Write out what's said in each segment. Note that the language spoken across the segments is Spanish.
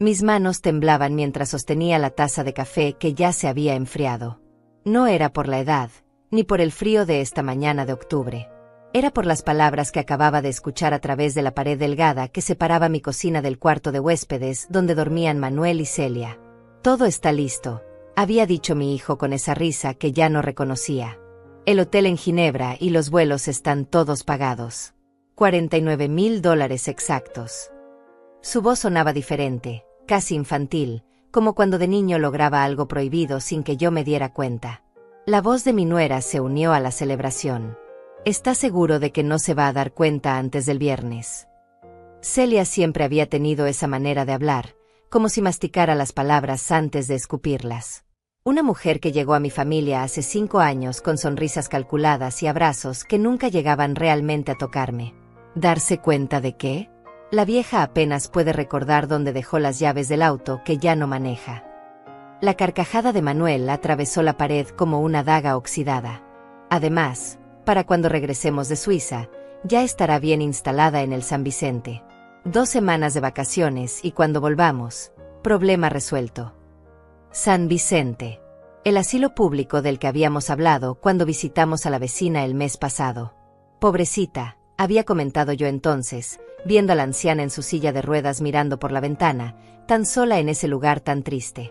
Mis manos temblaban mientras sostenía la taza de café que ya se había enfriado. No era por la edad, ni por el frío de esta mañana de octubre. Era por las palabras que acababa de escuchar a través de la pared delgada que separaba mi cocina del cuarto de huéspedes donde dormían Manuel y Celia. «Todo está listo», había dicho mi hijo con esa risa que ya no reconocía. «El hotel en Ginebra y los vuelos están todos pagados. $49,000 exactos». Su voz sonaba diferente, casi infantil, como cuando de niño lograba algo prohibido sin que yo me diera cuenta. La voz de mi nuera se unió a la celebración. «¿Está seguro de que no se va a dar cuenta antes del viernes?» Celia siempre había tenido esa manera de hablar, como si masticara las palabras antes de escupirlas. Una mujer que llegó a mi familia hace 5 años con sonrisas calculadas y abrazos que nunca llegaban realmente a tocarme. ¿Darse cuenta de qué? La vieja apenas puede recordar dónde dejó las llaves del auto que ya no maneja. La carcajada de Manuel atravesó la pared como una daga oxidada. Además, para cuando regresemos de Suiza, ya estará bien instalada en el San Vicente. 2 semanas de vacaciones y cuando volvamos, problema resuelto. San Vicente. El asilo público del que habíamos hablado cuando visitamos a la vecina el mes pasado. Pobrecita, había comentado yo entonces, viendo a la anciana en su silla de ruedas mirando por la ventana, tan sola en ese lugar tan triste.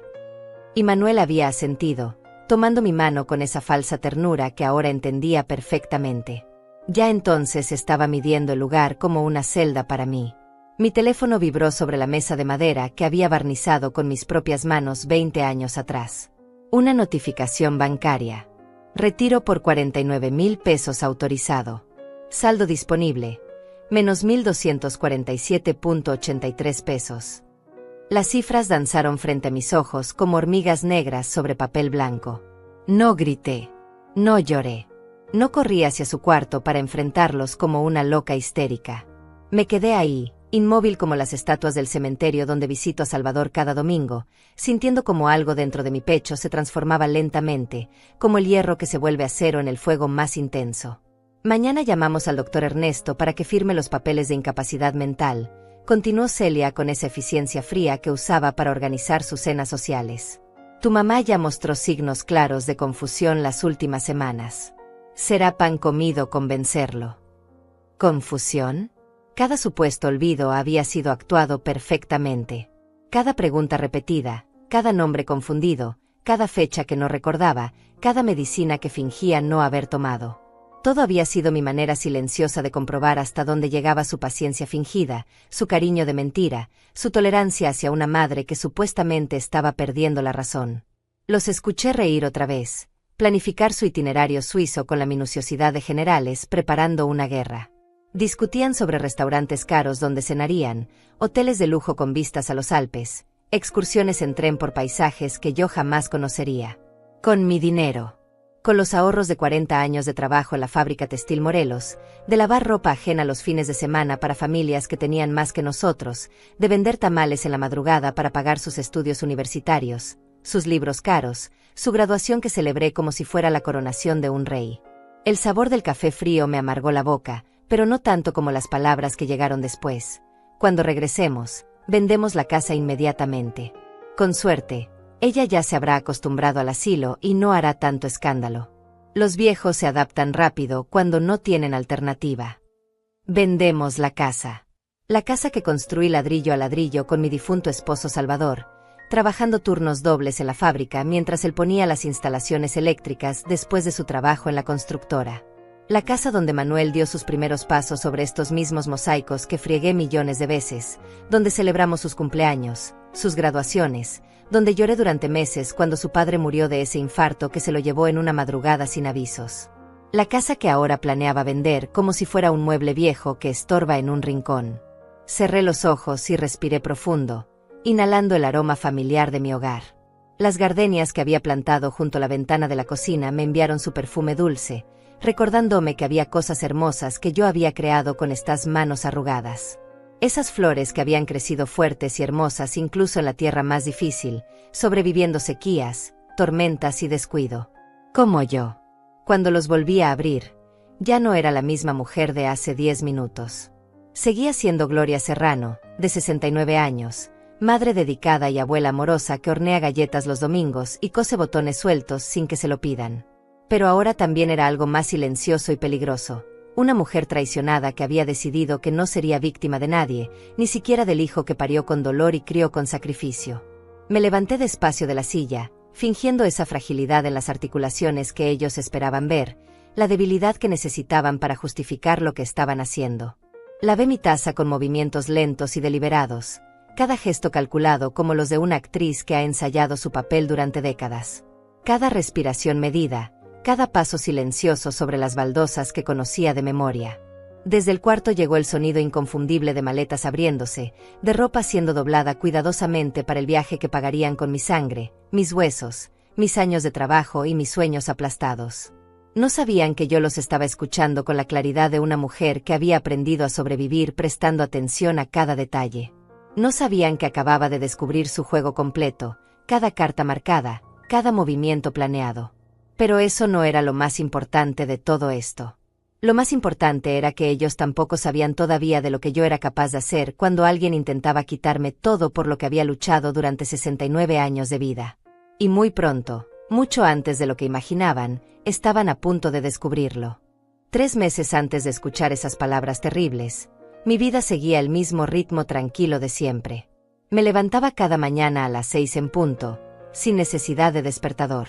Y Manuel había asentido, tomando mi mano con esa falsa ternura que ahora entendía perfectamente. Ya entonces estaba midiendo el lugar como una celda para mí. Mi teléfono vibró sobre la mesa de madera que había barnizado con mis propias manos 20 años atrás. Una notificación bancaria. Retiro por 49,000 pesos autorizado. Saldo disponible, menos 1,247,83 pesos. Las cifras danzaron frente a mis ojos como hormigas negras sobre papel blanco. No grité. No lloré. No corrí hacia su cuarto para enfrentarlos como una loca histérica. Me quedé ahí, inmóvil como las estatuas del cementerio donde visito a Salvador cada domingo, sintiendo como algo dentro de mi pecho se transformaba lentamente, como el hierro que se vuelve acero en el fuego más intenso. Mañana llamamos al doctor Ernesto para que firme los papeles de incapacidad mental, continuó Celia con esa eficiencia fría que usaba para organizar sus cenas sociales. Tu mamá ya mostró signos claros de confusión las últimas semanas. Será pan comido convencerlo. ¿Confusión? Cada supuesto olvido había sido actuado perfectamente. Cada pregunta repetida, cada nombre confundido, cada fecha que no recordaba, cada medicina que fingía no haber tomado. Todo había sido mi manera silenciosa de comprobar hasta dónde llegaba su paciencia fingida, su cariño de mentira, su tolerancia hacia una madre que supuestamente estaba perdiendo la razón. Los escuché reír otra vez, planificar su itinerario suizo con la minuciosidad de generales preparando una guerra. Discutían sobre restaurantes caros donde cenarían, hoteles de lujo con vistas a los Alpes, excursiones en tren por paisajes que yo jamás conocería. Con mi dinero. Con los ahorros de 40 años de trabajo en la fábrica textil Morelos, de lavar ropa ajena los fines de semana para familias que tenían más que nosotros, de vender tamales en la madrugada para pagar sus estudios universitarios, sus libros caros, su graduación que celebré como si fuera la coronación de un rey. El sabor del café frío me amargó la boca, pero no tanto como las palabras que llegaron después. Cuando regresemos, vendemos la casa inmediatamente. Con suerte, ella ya se habrá acostumbrado al asilo y no hará tanto escándalo. Los viejos se adaptan rápido cuando no tienen alternativa. Vendemos la casa. La casa que construí ladrillo a ladrillo con mi difunto esposo Salvador, trabajando turnos dobles en la fábrica mientras él ponía las instalaciones eléctricas después de su trabajo en la constructora. La casa donde Manuel dio sus primeros pasos sobre estos mismos mosaicos que friegué millones de veces, donde celebramos sus cumpleaños, sus graduaciones, donde lloré durante meses cuando su padre murió de ese infarto que se lo llevó en una madrugada sin avisos. La casa que ahora planeaba vender como si fuera un mueble viejo que estorba en un rincón. Cerré los ojos y respiré profundo, inhalando el aroma familiar de mi hogar. Las gardenias que había plantado junto a la ventana de la cocina me enviaron su perfume dulce, recordándome que había cosas hermosas que yo había creado con estas manos arrugadas. Esas flores que habían crecido fuertes y hermosas incluso en la tierra más difícil, sobreviviendo sequías, tormentas y descuido. Como yo. Cuando los volví a abrir, ya no era la misma mujer de hace 10 minutos. Seguía siendo Gloria Serrano, de 69 años, madre dedicada y abuela amorosa que hornea galletas los domingos y cose botones sueltos sin que se lo pidan. Pero ahora también era algo más silencioso y peligroso. Una mujer traicionada que había decidido que no sería víctima de nadie, ni siquiera del hijo que parió con dolor y crió con sacrificio. Me levanté despacio de la silla, fingiendo esa fragilidad en las articulaciones que ellos esperaban ver, la debilidad que necesitaban para justificar lo que estaban haciendo. Lavé mi taza con movimientos lentos y deliberados, cada gesto calculado como los de una actriz que ha ensayado su papel durante décadas. Cada respiración medida, cada paso silencioso sobre las baldosas que conocía de memoria. Desde el cuarto llegó el sonido inconfundible de maletas abriéndose, de ropa siendo doblada cuidadosamente para el viaje que pagarían con mi sangre, mis huesos, mis años de trabajo y mis sueños aplastados. No sabían que yo los estaba escuchando con la claridad de una mujer que había aprendido a sobrevivir prestando atención a cada detalle. No sabían que acababa de descubrir su juego completo, cada carta marcada, cada movimiento planeado. Pero eso no era lo más importante de todo esto. Lo más importante era que ellos tampoco sabían todavía de lo que yo era capaz de hacer cuando alguien intentaba quitarme todo por lo que había luchado durante 69 años de vida. Y muy pronto, mucho antes de lo que imaginaban, estaban a punto de descubrirlo. 3 meses antes de escuchar esas palabras terribles, mi vida seguía el mismo ritmo tranquilo de siempre. Me levantaba cada mañana a las 6 en punto, sin necesidad de despertador.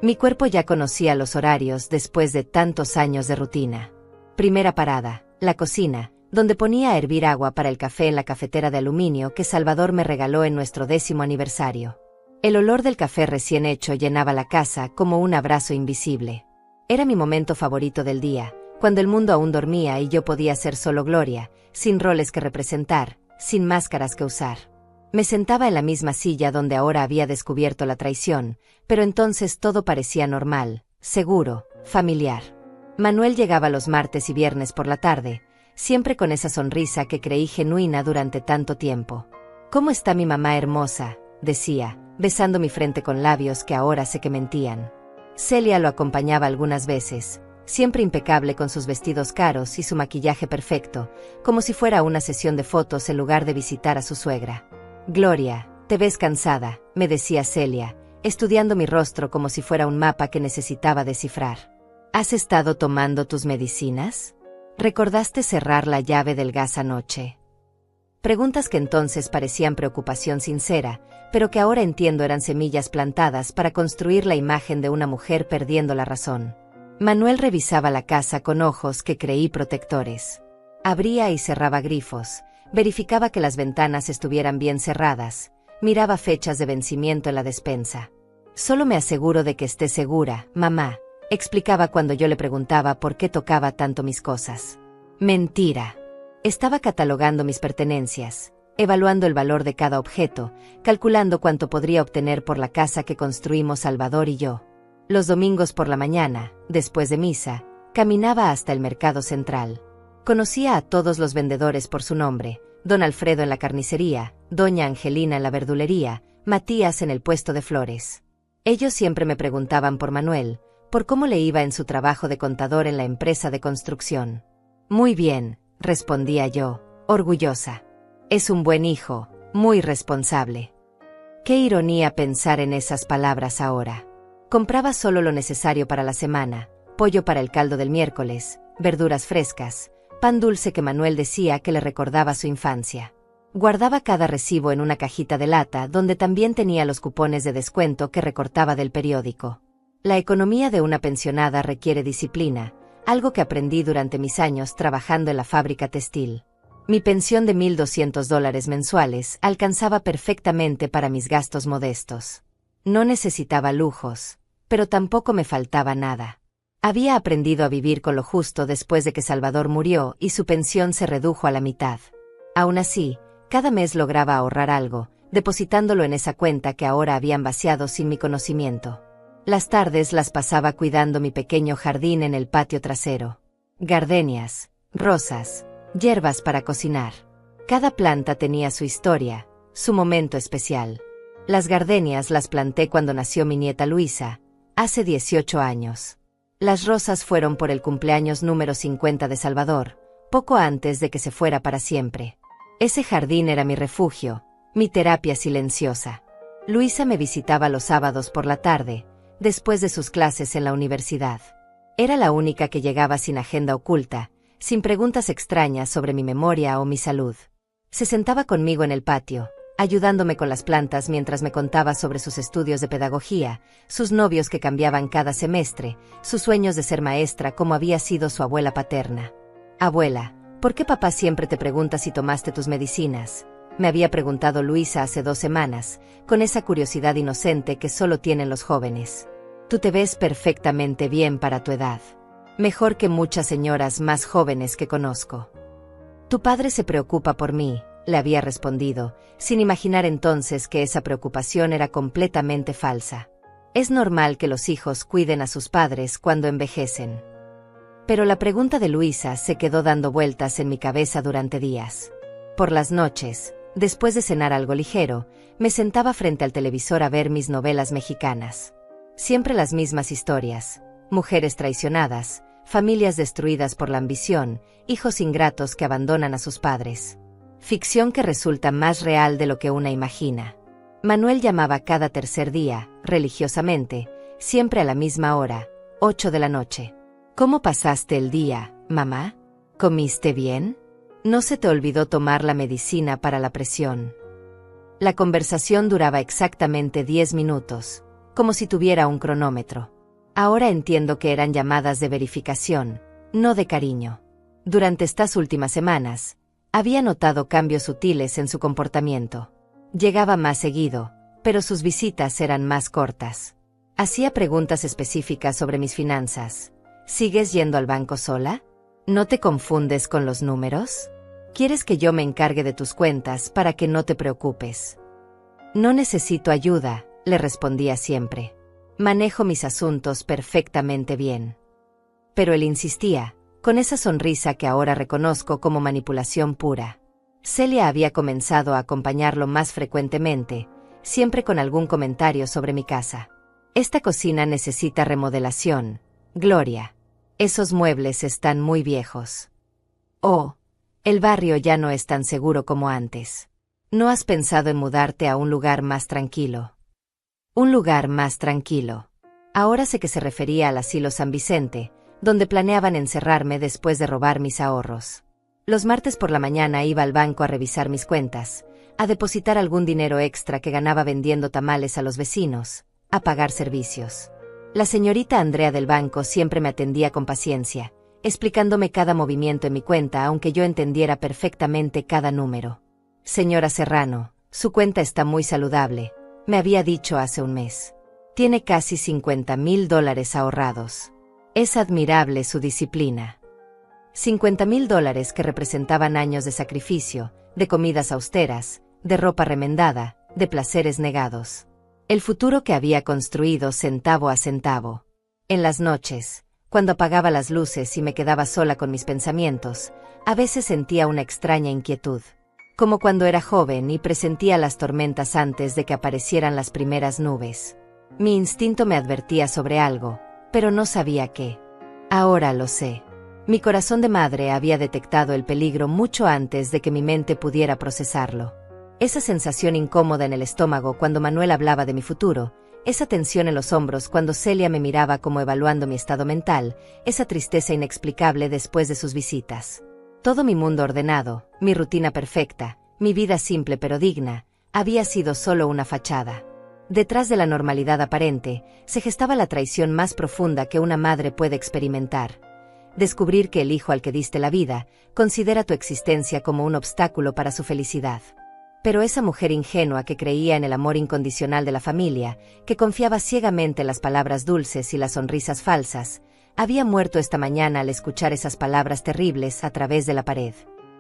Mi cuerpo ya conocía los horarios después de tantos años de rutina. Primera parada, la cocina, donde ponía a hervir agua para el café en la cafetera de aluminio que Salvador me regaló en nuestro 10º aniversario. El olor del café recién hecho llenaba la casa como un abrazo invisible. Era mi momento favorito del día, cuando el mundo aún dormía y yo podía ser solo Gloria, sin roles que representar, sin máscaras que usar. Me sentaba en la misma silla donde ahora había descubierto la traición, pero entonces todo parecía normal, seguro, familiar. Manuel llegaba los martes y viernes por la tarde, siempre con esa sonrisa que creí genuina durante tanto tiempo. «¿Cómo está mi mamá hermosa?», decía, besando mi frente con labios que ahora sé que mentían. Celia lo acompañaba algunas veces, siempre impecable con sus vestidos caros y su maquillaje perfecto, como si fuera una sesión de fotos en lugar de visitar a su suegra. «Gloria, te ves cansada», me decía Celia, estudiando mi rostro como si fuera un mapa que necesitaba descifrar. «¿Has estado tomando tus medicinas? ¿Recordaste cerrar la llave del gas anoche?». Preguntas que entonces parecían preocupación sincera, pero que ahora entiendo eran semillas plantadas para construir la imagen de una mujer perdiendo la razón. Manuel revisaba la casa con ojos que creí protectores. Abría y cerraba grifos, verificaba que las ventanas estuvieran bien cerradas, miraba fechas de vencimiento en la despensa. «Solo me aseguro de que esté segura, mamá», explicaba cuando yo le preguntaba por qué tocaba tanto mis cosas. Mentira. Estaba catalogando mis pertenencias, evaluando el valor de cada objeto, calculando cuánto podría obtener por la casa que construimos Salvador y yo. Los domingos por la mañana, después de misa, caminaba hasta el mercado central. Conocía a todos los vendedores por su nombre: don Alfredo en la carnicería, doña Angelina en la verdulería, Matías en el puesto de flores. Ellos siempre me preguntaban por Manuel, por cómo le iba en su trabajo de contador en la empresa de construcción. «Muy bien», respondía yo, orgullosa. «Es un buen hijo, muy responsable». Qué ironía pensar en esas palabras ahora. Compraba solo lo necesario para la semana: pollo para el caldo del miércoles, verduras frescas, pan dulce que Manuel decía que le recordaba su infancia. Guardaba cada recibo en una cajita de lata donde también tenía los cupones de descuento que recortaba del periódico. La economía de una pensionada requiere disciplina, algo que aprendí durante mis años trabajando en la fábrica textil. Mi pensión de $1,200 mensuales alcanzaba perfectamente para mis gastos modestos. No necesitaba lujos, pero tampoco me faltaba nada. Había aprendido a vivir con lo justo después de que Salvador murió y su pensión se redujo a la mitad. Aún así, cada mes lograba ahorrar algo, depositándolo en esa cuenta que ahora habían vaciado sin mi conocimiento. Las tardes las pasaba cuidando mi pequeño jardín en el patio trasero. Gardenias, rosas, hierbas para cocinar. Cada planta tenía su historia, su momento especial. Las gardenias las planté cuando nació mi nieta Luisa, hace 18 años. Las rosas fueron por el cumpleaños número 50 de Salvador, poco antes de que se fuera para siempre. Ese jardín era mi refugio, Mi terapia silenciosa. Luisa me visitaba los sábados por la tarde, después de sus clases en la universidad. Era la única que llegaba sin agenda oculta, sin preguntas extrañas sobre mi memoria o mi salud. Se sentaba conmigo en el patio, ayudándome con las plantas mientras me contaba sobre sus estudios de pedagogía, sus novios que cambiaban cada semestre, sus sueños de ser maestra como había sido su abuela paterna. Abuela, ¿por qué papá siempre te pregunta si tomaste tus medicinas? Me había preguntado Luisa hace 2 semanas, con esa curiosidad inocente que solo tienen los jóvenes. Tú te ves perfectamente bien para tu edad. Mejor que muchas señoras más jóvenes que conozco. Tu padre se preocupa por mí, le había respondido, sin imaginar entonces que esa preocupación era completamente falsa. Es normal que los hijos cuiden a sus padres cuando envejecen. Pero la pregunta de Luisa se quedó dando vueltas en mi cabeza durante días. Por las noches, después de cenar algo ligero, me sentaba frente al televisor a ver mis novelas mexicanas. Siempre las mismas historias: mujeres traicionadas, familias destruidas por la ambición, hijos ingratos que abandonan a sus padres. Ficción que resulta más real de lo que una imagina. Manuel llamaba cada tercer día, religiosamente, siempre a la misma hora, 8 de la noche. ¿Cómo pasaste el día, mamá? ¿Comiste bien? ¿No se te olvidó tomar la medicina para la presión? La conversación duraba exactamente 10 minutos, como si tuviera un cronómetro. Ahora entiendo que eran llamadas de verificación, no de cariño. Durante estas últimas semanas, había notado cambios sutiles en su comportamiento. Llegaba más seguido, pero sus visitas eran más cortas. Hacía preguntas específicas sobre mis finanzas. ¿Sigues yendo al banco sola? ¿No te confundes con los números? ¿Quieres que yo me encargue de tus cuentas para que no te preocupes? No necesito ayuda, le respondía siempre. Manejo mis asuntos perfectamente bien. Pero él insistía, con esa sonrisa que ahora reconozco como manipulación pura. Celia había comenzado a acompañarlo más frecuentemente, siempre con algún comentario sobre mi casa. Esta cocina necesita remodelación, Gloria. Esos muebles están muy viejos. Oh, el barrio ya no es tan seguro como antes. ¿No has pensado en mudarte a un lugar más tranquilo? Un lugar más tranquilo. Ahora sé que se refería al asilo San Vicente, donde planeaban encerrarme después de robar mis ahorros. Los martes por la mañana iba al banco a revisar mis cuentas, a depositar algún dinero extra que ganaba vendiendo tamales a los vecinos, a pagar servicios. La señorita Andrea del banco siempre me atendía con paciencia, explicándome cada movimiento en mi cuenta aunque yo entendiera perfectamente cada número. Señora Serrano, su cuenta está muy saludable, me había dicho hace un mes. Tiene casi $50,000 ahorrados. Es admirable su disciplina. $50,000 que representaban años de sacrificio, de comidas austeras, de ropa remendada, de placeres negados. El futuro que había construido centavo a centavo. En las noches, cuando apagaba las luces y me quedaba sola con mis pensamientos, a veces sentía una extraña inquietud. Como cuando era joven y presentía las tormentas antes de que aparecieran las primeras nubes. Mi instinto me advertía sobre algo, pero no sabía qué. Ahora lo sé. Mi corazón de madre había detectado el peligro mucho antes de que mi mente pudiera procesarlo. Esa sensación incómoda en el estómago cuando Manuel hablaba de mi futuro, esa tensión en los hombros cuando Celia me miraba como evaluando mi estado mental, esa tristeza inexplicable después de sus visitas. Todo mi mundo ordenado, mi rutina perfecta, mi vida simple pero digna, había sido solo una fachada. Detrás de la normalidad aparente, se gestaba la traición más profunda que una madre puede experimentar. Descubrir que el hijo al que diste la vida, considera tu existencia como un obstáculo para su felicidad. Pero esa mujer ingenua que creía en el amor incondicional de la familia, que confiaba ciegamente en las palabras dulces y las sonrisas falsas, había muerto esta mañana al escuchar esas palabras terribles a través de la pared.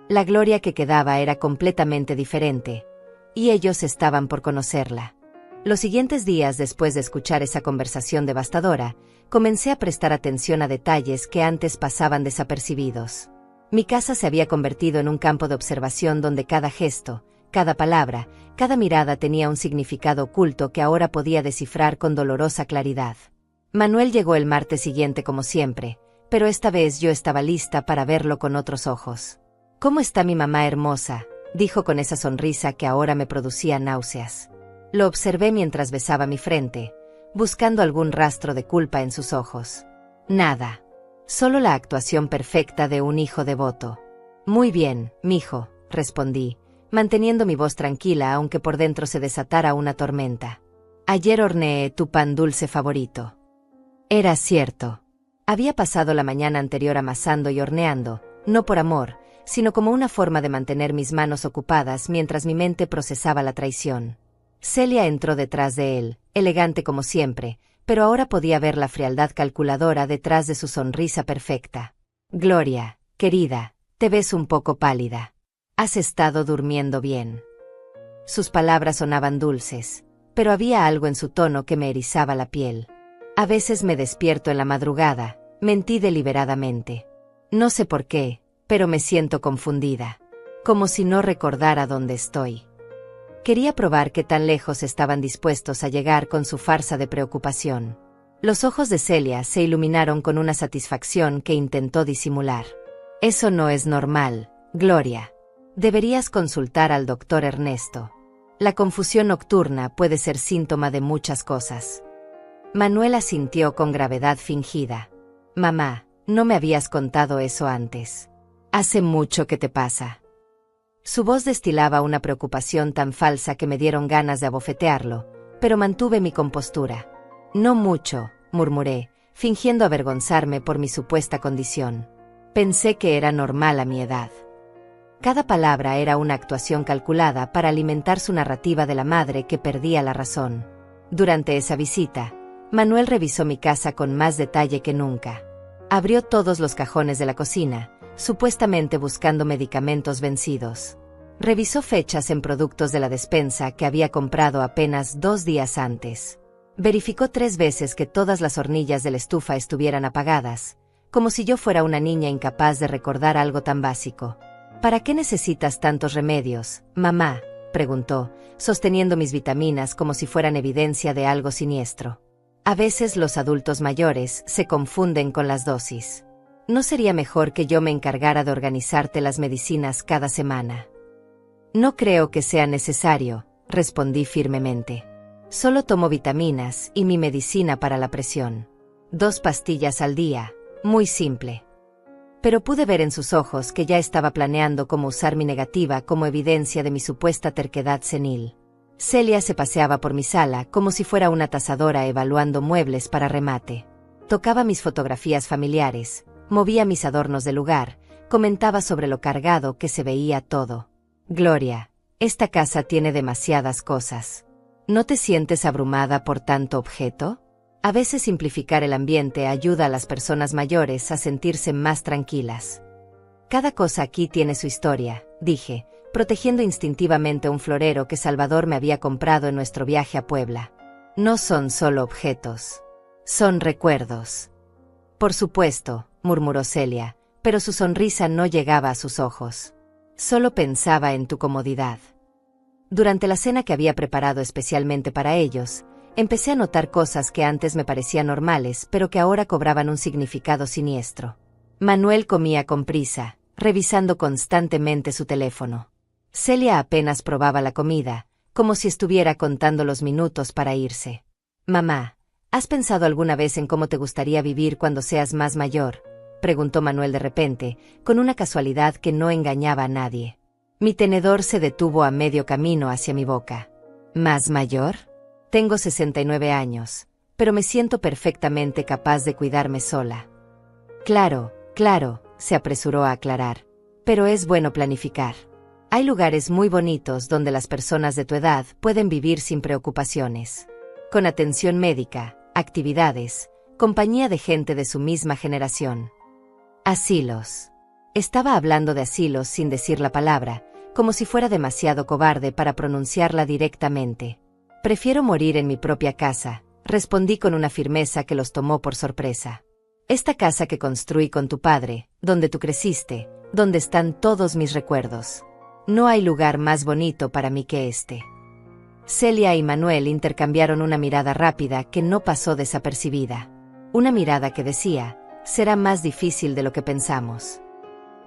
La Gloria que quedaba era completamente diferente, y ellos estaban por conocerla. Los siguientes días después de escuchar esa conversación devastadora, comencé a prestar atención a detalles que antes pasaban desapercibidos. Mi casa se había convertido en un campo de observación donde cada gesto, cada palabra, cada mirada tenía un significado oculto que ahora podía descifrar con dolorosa claridad. Manuel llegó el martes siguiente como siempre, pero esta vez yo estaba lista para verlo con otros ojos. «¿Cómo está mi mamá hermosa?», dijo con esa sonrisa que ahora me producía náuseas. Lo observé mientras besaba mi frente, buscando algún rastro de culpa en sus ojos. Nada. Solo la actuación perfecta de un hijo devoto. Muy bien, mijo, respondí, manteniendo mi voz tranquila aunque por dentro se desatara una tormenta. Ayer horneé tu pan dulce favorito. Era cierto. Había pasado la mañana anterior amasando y horneando, no por amor, sino como una forma de mantener mis manos ocupadas mientras mi mente procesaba la traición. Celia entró detrás de él, elegante como siempre, pero ahora podía ver la frialdad calculadora detrás de su sonrisa perfecta. Gloria, querida, te ves un poco pálida. ¿Has estado durmiendo bien? Sus palabras sonaban dulces, pero había algo en su tono que me erizaba la piel. A veces me despierto en la madrugada, mentí deliberadamente. No sé por qué, pero me siento confundida. Como si no recordara dónde estoy. Quería probar qué tan lejos estaban dispuestos a llegar con su farsa de preocupación. Los ojos de Celia se iluminaron con una satisfacción que intentó disimular. Eso no es normal, Gloria. Deberías consultar al doctor Ernesto. La confusión nocturna puede ser síntoma de muchas cosas. Manuel asintió con gravedad fingida. Mamá, no me habías contado eso antes. Hace mucho que te pasa. Su voz destilaba una preocupación tan falsa que me dieron ganas de abofetearlo, pero mantuve mi compostura. No mucho, murmuré, fingiendo avergonzarme por mi supuesta condición. Pensé que era normal a mi edad. Cada palabra era una actuación calculada para alimentar su narrativa de la madre que perdía la razón. Durante esa visita, Manuel revisó mi casa con más detalle que nunca. Abrió todos los cajones de la cocina, supuestamente buscando medicamentos vencidos. Revisó fechas en productos de la despensa que había comprado apenas 2 días antes. Verificó 3 veces que todas las hornillas de la estufa estuvieran apagadas, como si yo fuera una niña incapaz de recordar algo tan básico. ¿Para qué necesitas tantos remedios, mamá?, preguntó, sosteniendo mis vitaminas como si fueran evidencia de algo siniestro. A veces los adultos mayores se confunden con las dosis. ¿No sería mejor que yo me encargara de organizarte las medicinas cada semana? No creo que sea necesario, respondí firmemente. Solo tomo vitaminas y mi medicina para la presión. 2 pastillas al día, muy simple. Pero pude ver en sus ojos que ya estaba planeando cómo usar mi negativa como evidencia de mi supuesta terquedad senil. Celia se paseaba por mi sala como si fuera una tasadora evaluando muebles para remate. Tocaba mis fotografías familiares, movía mis adornos del lugar, comentaba sobre lo cargado que se veía todo. Gloria, esta casa tiene demasiadas cosas. ¿No te sientes abrumada por tanto objeto? A veces simplificar el ambiente ayuda a las personas mayores a sentirse más tranquilas. Cada cosa aquí tiene su historia, dije, protegiendo instintivamente un florero que Salvador me había comprado en nuestro viaje a Puebla. No son solo objetos. Son recuerdos. Por supuesto, murmuró Celia, pero su sonrisa no llegaba a sus ojos. Solo pensaba en tu comodidad. Durante la cena que había preparado especialmente para ellos, empecé a notar cosas que antes me parecían normales, pero que ahora cobraban un significado siniestro. Manuel comía con prisa, revisando constantemente su teléfono. Celia apenas probaba la comida, como si estuviera contando los minutos para irse. Mamá, ¿has pensado alguna vez en cómo te gustaría vivir cuando seas más mayor?, preguntó Manuel de repente, con una casualidad que no engañaba a nadie. Mi tenedor se detuvo a medio camino hacia mi boca. ¿Más mayor? Tengo 69 años, pero me siento perfectamente capaz de cuidarme sola. Claro, se apresuró a aclarar. Pero es bueno planificar. Hay lugares muy bonitos donde las personas de tu edad pueden vivir sin preocupaciones. Con atención médica, actividades, compañía de gente de su misma generación. Asilos. Estaba hablando de asilos sin decir la palabra, como si fuera demasiado cobarde para pronunciarla directamente. Prefiero morir en mi propia casa, respondí con una firmeza que los tomó por sorpresa. Esta casa que construí con tu padre, donde tú creciste, donde están todos mis recuerdos. No hay lugar más bonito para mí que este. Celia y Manuel intercambiaron una mirada rápida que no pasó desapercibida. Una mirada que decía, será más difícil de lo que pensamos.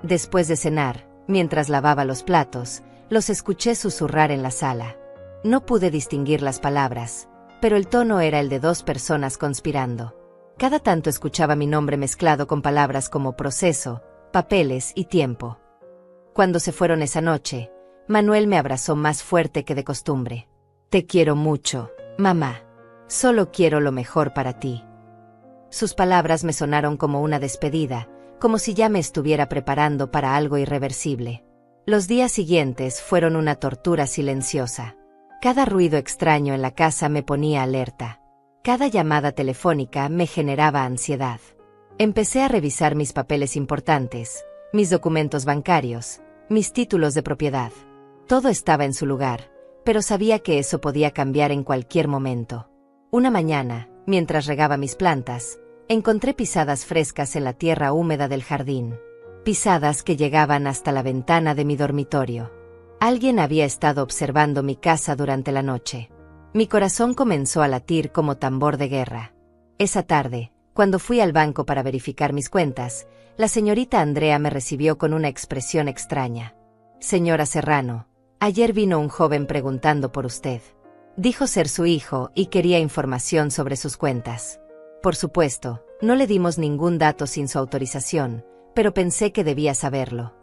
Después de cenar, mientras lavaba los platos, Los escuché susurrar en la sala. No pude distinguir las palabras, pero el tono era el de dos personas conspirando. Cada tanto escuchaba mi nombre mezclado con palabras como proceso, papeles y tiempo. Cuando se fueron esa noche, Manuel me abrazó más fuerte que de costumbre. Te quiero mucho, mamá. Solo quiero lo mejor para ti. Sus palabras me sonaron como una despedida, como si ya me estuviera preparando para algo irreversible. Los días siguientes fueron una tortura silenciosa. Cada ruido extraño en la casa me ponía alerta. Cada llamada telefónica me generaba ansiedad. Empecé a revisar mis papeles importantes, mis documentos bancarios, mis títulos de propiedad. Todo estaba en su lugar, pero sabía que eso podía cambiar en cualquier momento. Una mañana, mientras regaba mis plantas, encontré pisadas frescas en la tierra húmeda del jardín. Pisadas que llegaban hasta la ventana de mi dormitorio. Alguien había estado observando mi casa durante la noche. Mi corazón comenzó a latir como tambor de guerra. Esa tarde, cuando fui al banco para verificar mis cuentas, la señorita Andrea me recibió con una expresión extraña. Señora Serrano, ayer vino un joven preguntando por usted. Dijo ser su hijo y quería información sobre sus cuentas. Por supuesto, no le dimos ningún dato sin su autorización, pero pensé que debía saberlo.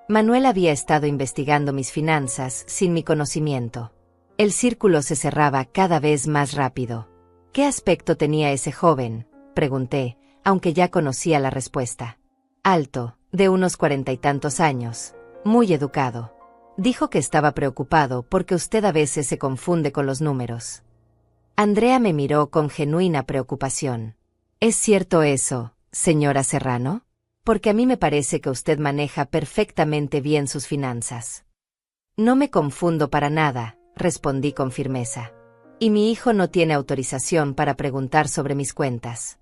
Manuel había estado investigando mis finanzas sin mi conocimiento. El círculo se cerraba cada vez más rápido. ¿Qué aspecto tenía ese joven?, pregunté, aunque ya conocía la respuesta. Alto, de unos 40 y tantos años, muy educado. Dijo que estaba preocupado porque usted a veces se confunde con los números. Andrea me miró con genuina preocupación. ¿Es cierto eso, señora Serrano? Porque a mí me parece que usted maneja perfectamente bien sus finanzas. No me confundo para nada, respondí con firmeza. Y mi hijo no tiene autorización para preguntar sobre mis cuentas.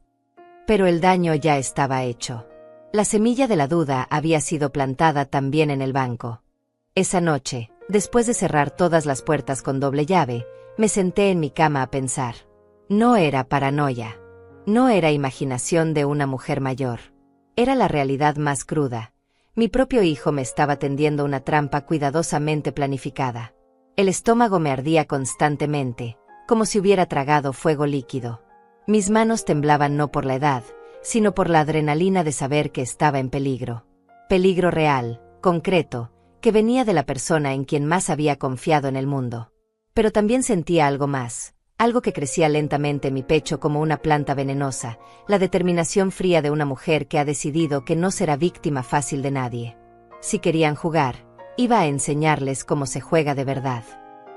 Pero el daño ya estaba hecho. La semilla de la duda había sido plantada también en el banco. Esa noche, después de cerrar todas las puertas con doble llave, me senté en mi cama a pensar. No era paranoia. No era imaginación de una mujer mayor. Era la realidad más cruda. Mi propio hijo me estaba tendiendo una trampa cuidadosamente planificada. El estómago me ardía constantemente, como si hubiera tragado fuego líquido. Mis manos temblaban no por la edad, sino por la adrenalina de saber que estaba en peligro. Peligro real, concreto, que venía de la persona en quien más había confiado en el mundo. Pero también sentía algo más, algo que crecía lentamente en mi pecho como una planta venenosa, la determinación fría de una mujer que ha decidido que no será víctima fácil de nadie. Si querían jugar, iba a enseñarles cómo se juega de verdad.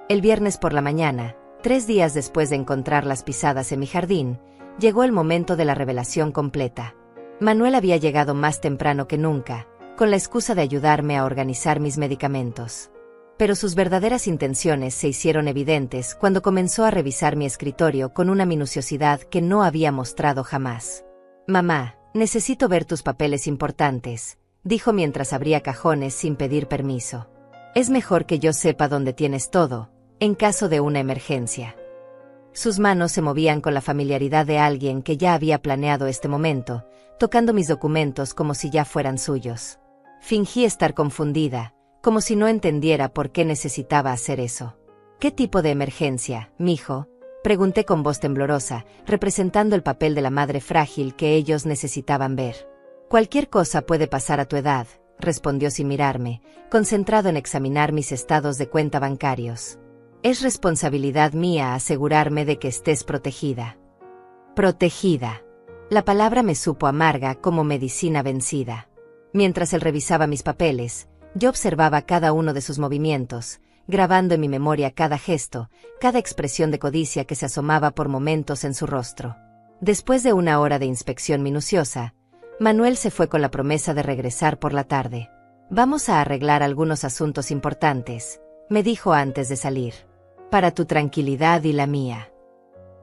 El viernes por la mañana, 3 días después de encontrar las pisadas en mi jardín, llegó el momento de la revelación completa. Manuel había llegado más temprano que nunca, con la excusa de ayudarme a organizar mis medicamentos. Pero sus verdaderas intenciones se hicieron evidentes cuando comenzó a revisar mi escritorio con una minuciosidad que no había mostrado jamás. Mamá, necesito ver tus papeles importantes, dijo mientras abría cajones sin pedir permiso. Es mejor que yo sepa dónde tienes todo, en caso de una emergencia. Sus manos se movían con la familiaridad de alguien que ya había planeado este momento, tocando mis documentos como si ya fueran suyos. Fingí estar confundida, como si no entendiera por qué necesitaba hacer eso. ¿Qué tipo de emergencia, mijo?, pregunté con voz temblorosa, representando el papel de la madre frágil que ellos necesitaban ver. Cualquier cosa puede pasar a tu edad, respondió sin mirarme, concentrado en examinar mis estados de cuenta bancarios. Es responsabilidad mía asegurarme de que estés protegida. Protegida. La palabra me supo amarga como medicina vencida. Mientras él revisaba mis papeles, yo observaba cada uno de sus movimientos, grabando en mi memoria cada gesto, cada expresión de codicia que se asomaba por momentos en su rostro. Después de una hora de inspección minuciosa, Manuel se fue con la promesa de regresar por la tarde. Vamos a arreglar algunos asuntos importantes, me dijo antes de salir. Para tu tranquilidad y la mía.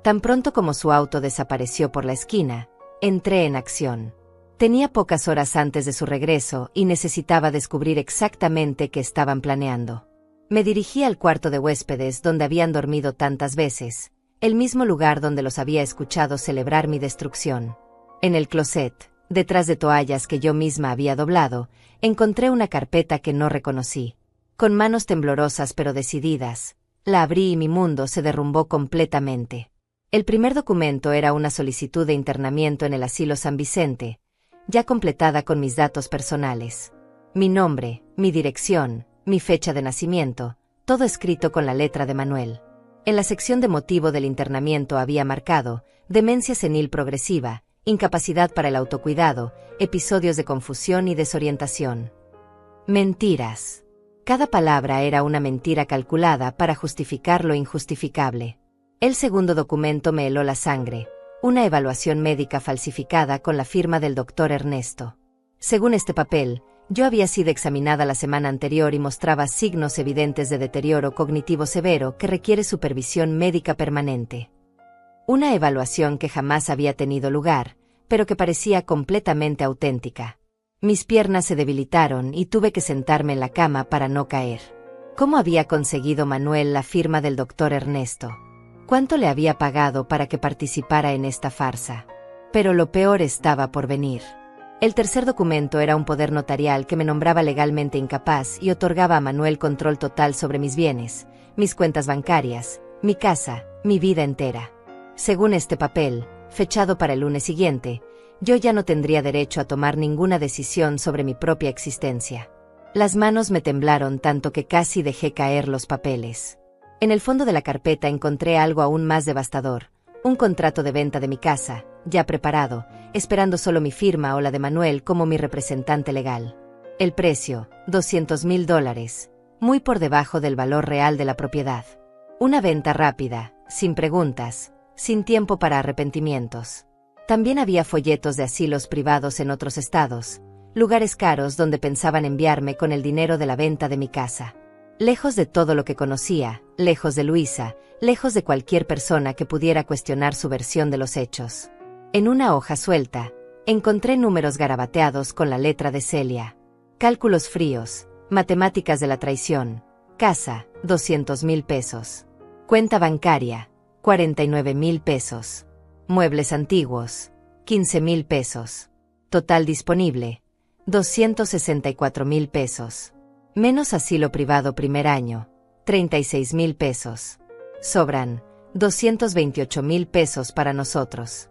Tan pronto como su auto desapareció por la esquina, entré en acción. Tenía pocas horas antes de su regreso y necesitaba descubrir exactamente qué estaban planeando. Me dirigí al cuarto de huéspedes donde habían dormido tantas veces, el mismo lugar donde los había escuchado celebrar mi destrucción. En el closet, detrás de toallas que yo misma había doblado, encontré una carpeta que no reconocí. Con manos temblorosas pero decididas, la abrí y mi mundo se derrumbó completamente. El primer documento era una solicitud de internamiento en el asilo San Vicente, ya completada con mis datos personales. Mi nombre, mi dirección, mi fecha de nacimiento, todo escrito con la letra de Manuel. En la sección de motivo del internamiento había marcado: demencia senil progresiva, incapacidad para el autocuidado, episodios de confusión y desorientación. Mentiras. Cada palabra era una mentira calculada para justificar lo injustificable. El segundo documento me heló la sangre: una evaluación médica falsificada con la firma del doctor Ernesto. Según este papel, yo había sido examinada la semana anterior y mostraba signos evidentes de deterioro cognitivo severo que requiere supervisión médica permanente. Una evaluación que jamás había tenido lugar, pero que parecía completamente auténtica. Mis piernas se debilitaron y tuve que sentarme en la cama para no caer. ¿Cómo había conseguido Manuel la firma del doctor Ernesto? ¿Cuánto le había pagado para que participara en esta farsa? Pero lo peor estaba por venir. El tercer documento era un poder notarial que me nombraba legalmente incapaz y otorgaba a Manuel control total sobre mis bienes, mis cuentas bancarias, mi casa, mi vida entera. Según este papel, fechado para el lunes siguiente, yo ya no tendría derecho a tomar ninguna decisión sobre mi propia existencia. Las manos me temblaron tanto que casi dejé caer los papeles. En el fondo de la carpeta encontré algo aún más devastador: un contrato de venta de mi casa, ya preparado, esperando solo mi firma o la de Manuel como mi representante legal. El precio, $200,000, muy por debajo del valor real de la propiedad. Una venta rápida, sin preguntas, sin tiempo para arrepentimientos. También había folletos de asilos privados en otros estados, lugares caros donde pensaban enviarme con el dinero de la venta de mi casa. Lejos de todo lo que conocía, lejos de Luisa, lejos de cualquier persona que pudiera cuestionar su versión de los hechos. En una hoja suelta, encontré números garabateados con la letra de Celia. Cálculos fríos, matemáticas de la traición. Casa, $200,000. Cuenta bancaria, $49,000. Muebles antiguos, $15,000. Total disponible, $264,000. Menos asilo privado primer año, $36,000. Sobran, $228,000 para nosotros.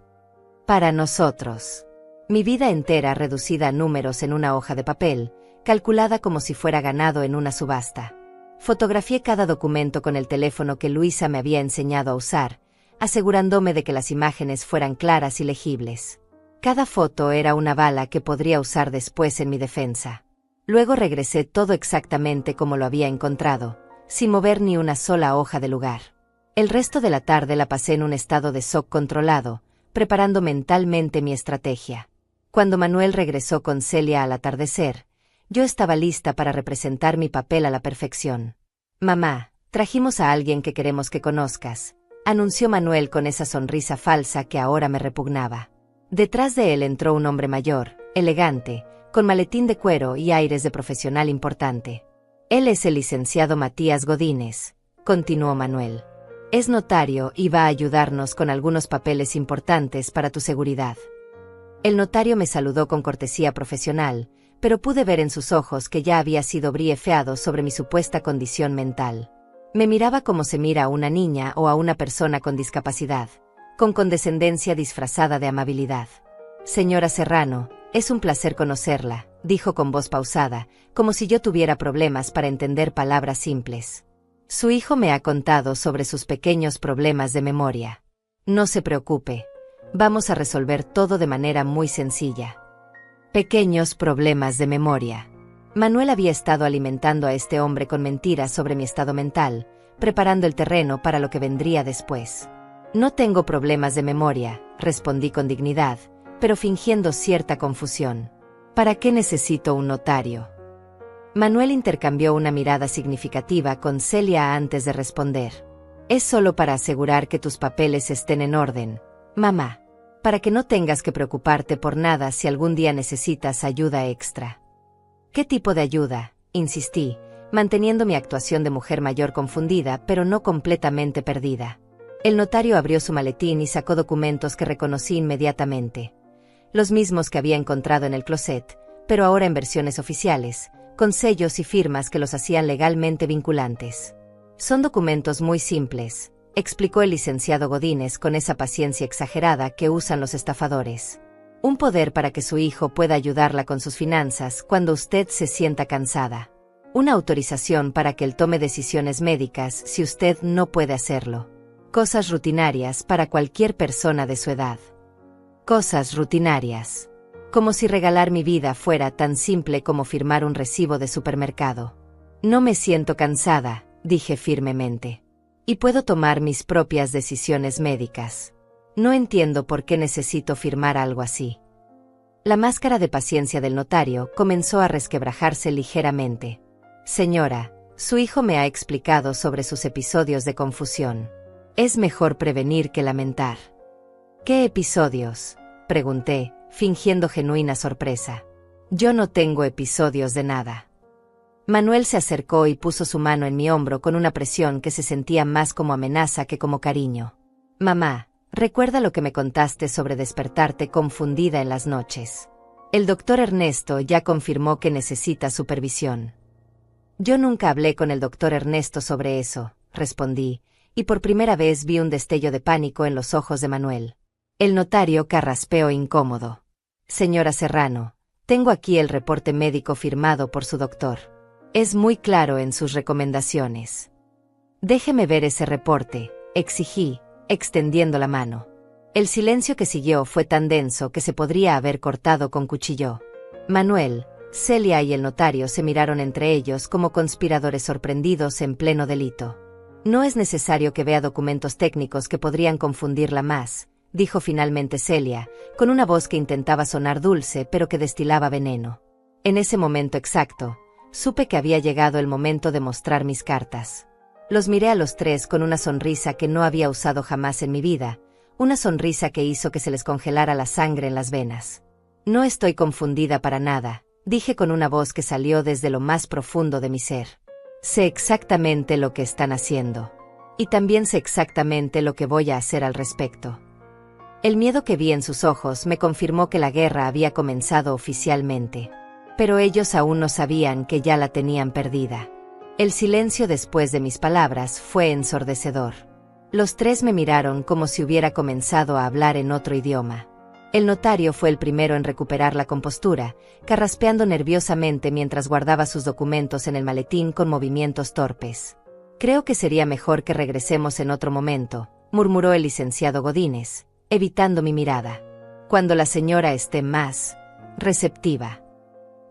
Para nosotros. Mi vida entera reducida a números en una hoja de papel, calculada como si fuera ganado en una subasta. Fotografié cada documento con el teléfono que Luisa me había enseñado a usar, asegurándome de que las imágenes fueran claras y legibles. Cada foto era una bala que podría usar después en mi defensa. Luego regresé todo exactamente como lo había encontrado, sin mover ni una sola hoja del lugar. El resto de la tarde la pasé en un estado de shock controlado, preparando mentalmente mi estrategia. Cuando Manuel regresó con Celia al atardecer, yo estaba lista para representar mi papel a la perfección. «Mamá, trajimos a alguien que queremos que conozcas», anunció Manuel con esa sonrisa falsa que ahora me repugnaba. Detrás de él entró un hombre mayor, elegante, con maletín de cuero y aires de profesional importante. «Él es el licenciado Matías Godínez», continuó Manuel. «Es notario y va a ayudarnos con algunos papeles importantes para tu seguridad». El notario me saludó con cortesía profesional, pero pude ver en sus ojos que ya había sido briefeado sobre mi supuesta condición mental. Me miraba como se mira a una niña o a una persona con discapacidad, con condescendencia disfrazada de amabilidad. «Señora Serrano, es un placer conocerla», dijo con voz pausada, como si yo tuviera problemas para entender palabras simples. «Su hijo me ha contado sobre sus pequeños problemas de memoria. No se preocupe, vamos a resolver todo de manera muy sencilla». Pequeños problemas de memoria. Manuel había estado alimentando a este hombre con mentiras sobre mi estado mental, preparando el terreno para lo que vendría después. «No tengo problemas de memoria», respondí con dignidad, pero fingiendo cierta confusión. «¿Para qué necesito un notario?». Manuel intercambió una mirada significativa con Celia antes de responder. «Es solo para asegurar que tus papeles estén en orden, mamá, para que no tengas que preocuparte por nada si algún día necesitas ayuda extra». «¿Qué tipo de ayuda?», insistí, manteniendo mi actuación de mujer mayor confundida pero no completamente perdida. El notario abrió su maletín y sacó documentos que reconocí inmediatamente. Los mismos que había encontrado en el closet, pero ahora en versiones oficiales, con sellos y firmas que los hacían legalmente vinculantes. Son documentos muy simples, explicó el licenciado Godínez con esa paciencia exagerada que usan los estafadores. Un poder para que su hijo pueda ayudarla con sus finanzas cuando usted se sienta cansada. Una autorización para que él tome decisiones médicas si usted no puede hacerlo. Cosas rutinarias para cualquier persona de su edad. Cosas rutinarias. Como si regalar mi vida fuera tan simple como firmar un recibo de supermercado. No me siento cansada, dije firmemente. Y puedo tomar mis propias decisiones médicas. No entiendo por qué necesito firmar algo así. La máscara de paciencia del notario comenzó a resquebrajarse ligeramente. Señora, su hijo me ha explicado sobre sus episodios de confusión. Es mejor prevenir que lamentar. ¿Qué episodios?, pregunté, fingiendo genuina sorpresa. Yo no tengo episodios de nada. Manuel se acercó y puso su mano en mi hombro con una presión que se sentía más como amenaza que como cariño. Mamá, recuerda lo que me contaste sobre despertarte confundida en las noches. El doctor Ernesto ya confirmó que necesita supervisión. Yo nunca hablé con el doctor Ernesto sobre eso, respondí, y por primera vez vi un destello de pánico en los ojos de Manuel. El notario carraspeó incómodo. Señora Serrano, tengo aquí el reporte médico firmado por su doctor. Es muy claro en sus recomendaciones. Déjeme ver ese reporte, exigí, extendiendo la mano. El silencio que siguió fue tan denso que se podría haber cortado con cuchillo. Manuel, Celia y el notario se miraron entre ellos como conspiradores sorprendidos en pleno delito. No es necesario que vea documentos técnicos que podrían confundirla más, dijo finalmente Celia, con una voz que intentaba sonar dulce pero que destilaba veneno. En ese momento exacto, supe que había llegado el momento de mostrar mis cartas. Los miré a los tres con una sonrisa que no había usado jamás en mi vida, una sonrisa que hizo que se les congelara la sangre en las venas. No estoy confundida para nada, dije con una voz que salió desde lo más profundo de mi ser. Sé exactamente lo que están haciendo. Y también sé exactamente lo que voy a hacer al respecto. El miedo que vi en sus ojos me confirmó que la guerra había comenzado oficialmente. Pero ellos aún no sabían que ya la tenían perdida. El silencio después de mis palabras fue ensordecedor. Los tres me miraron como si hubiera comenzado a hablar en otro idioma. El notario fue el primero en recuperar la compostura, carraspeando nerviosamente mientras guardaba sus documentos en el maletín con movimientos torpes. Creo que sería mejor que regresemos en otro momento, murmuró el licenciado Godínez, evitando mi mirada. Cuando la señora esté más receptiva.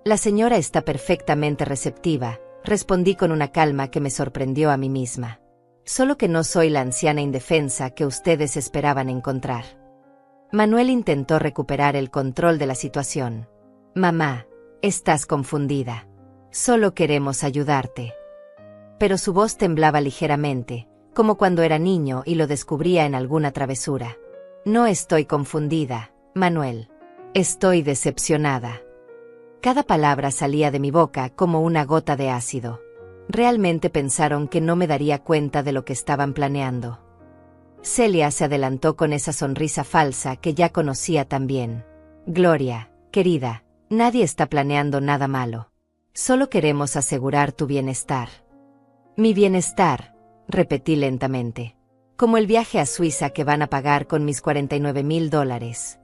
La señora está perfectamente receptiva, respondí con una calma que me sorprendió a mí misma. Solo que no soy la anciana indefensa que ustedes esperaban encontrar. Manuel intentó recuperar el control de la situación. Mamá, estás confundida. Solo queremos ayudarte. Pero su voz temblaba ligeramente, como cuando era niño y lo descubría en alguna travesura. No estoy confundida, Manuel. Estoy decepcionada. Cada palabra salía de mi boca como una gota de ácido. Realmente pensaron que no me daría cuenta de lo que estaban planeando. Celia se adelantó con esa sonrisa falsa que ya conocía tan bien. Gloria, querida, nadie está planeando nada malo. Solo queremos asegurar tu bienestar. Mi bienestar, repetí lentamente. Como el viaje a Suiza que van a pagar con mis $49,000.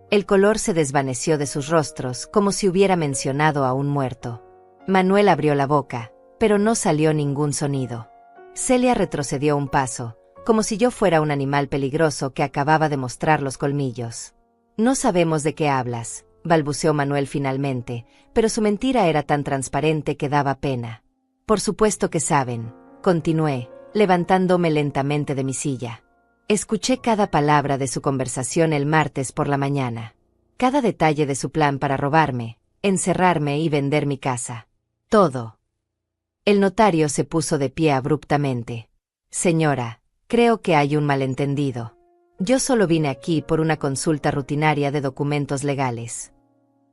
El color se desvaneció de sus rostros como si hubiera mencionado a un muerto. Manuel abrió la boca, pero no salió ningún sonido. Celia retrocedió un paso, como si yo fuera un animal peligroso que acababa de mostrar los colmillos. No sabemos de qué hablas, balbuceó Manuel finalmente, pero su mentira era tan transparente que daba pena. Por supuesto que saben, continué, levantándome lentamente de mi silla. Escuché cada palabra de su conversación el martes por la mañana. Cada detalle de su plan para robarme, encerrarme y vender mi casa. Todo. El notario se puso de pie abruptamente. Señora, creo que hay un malentendido. Yo solo vine aquí por una consulta rutinaria de documentos legales.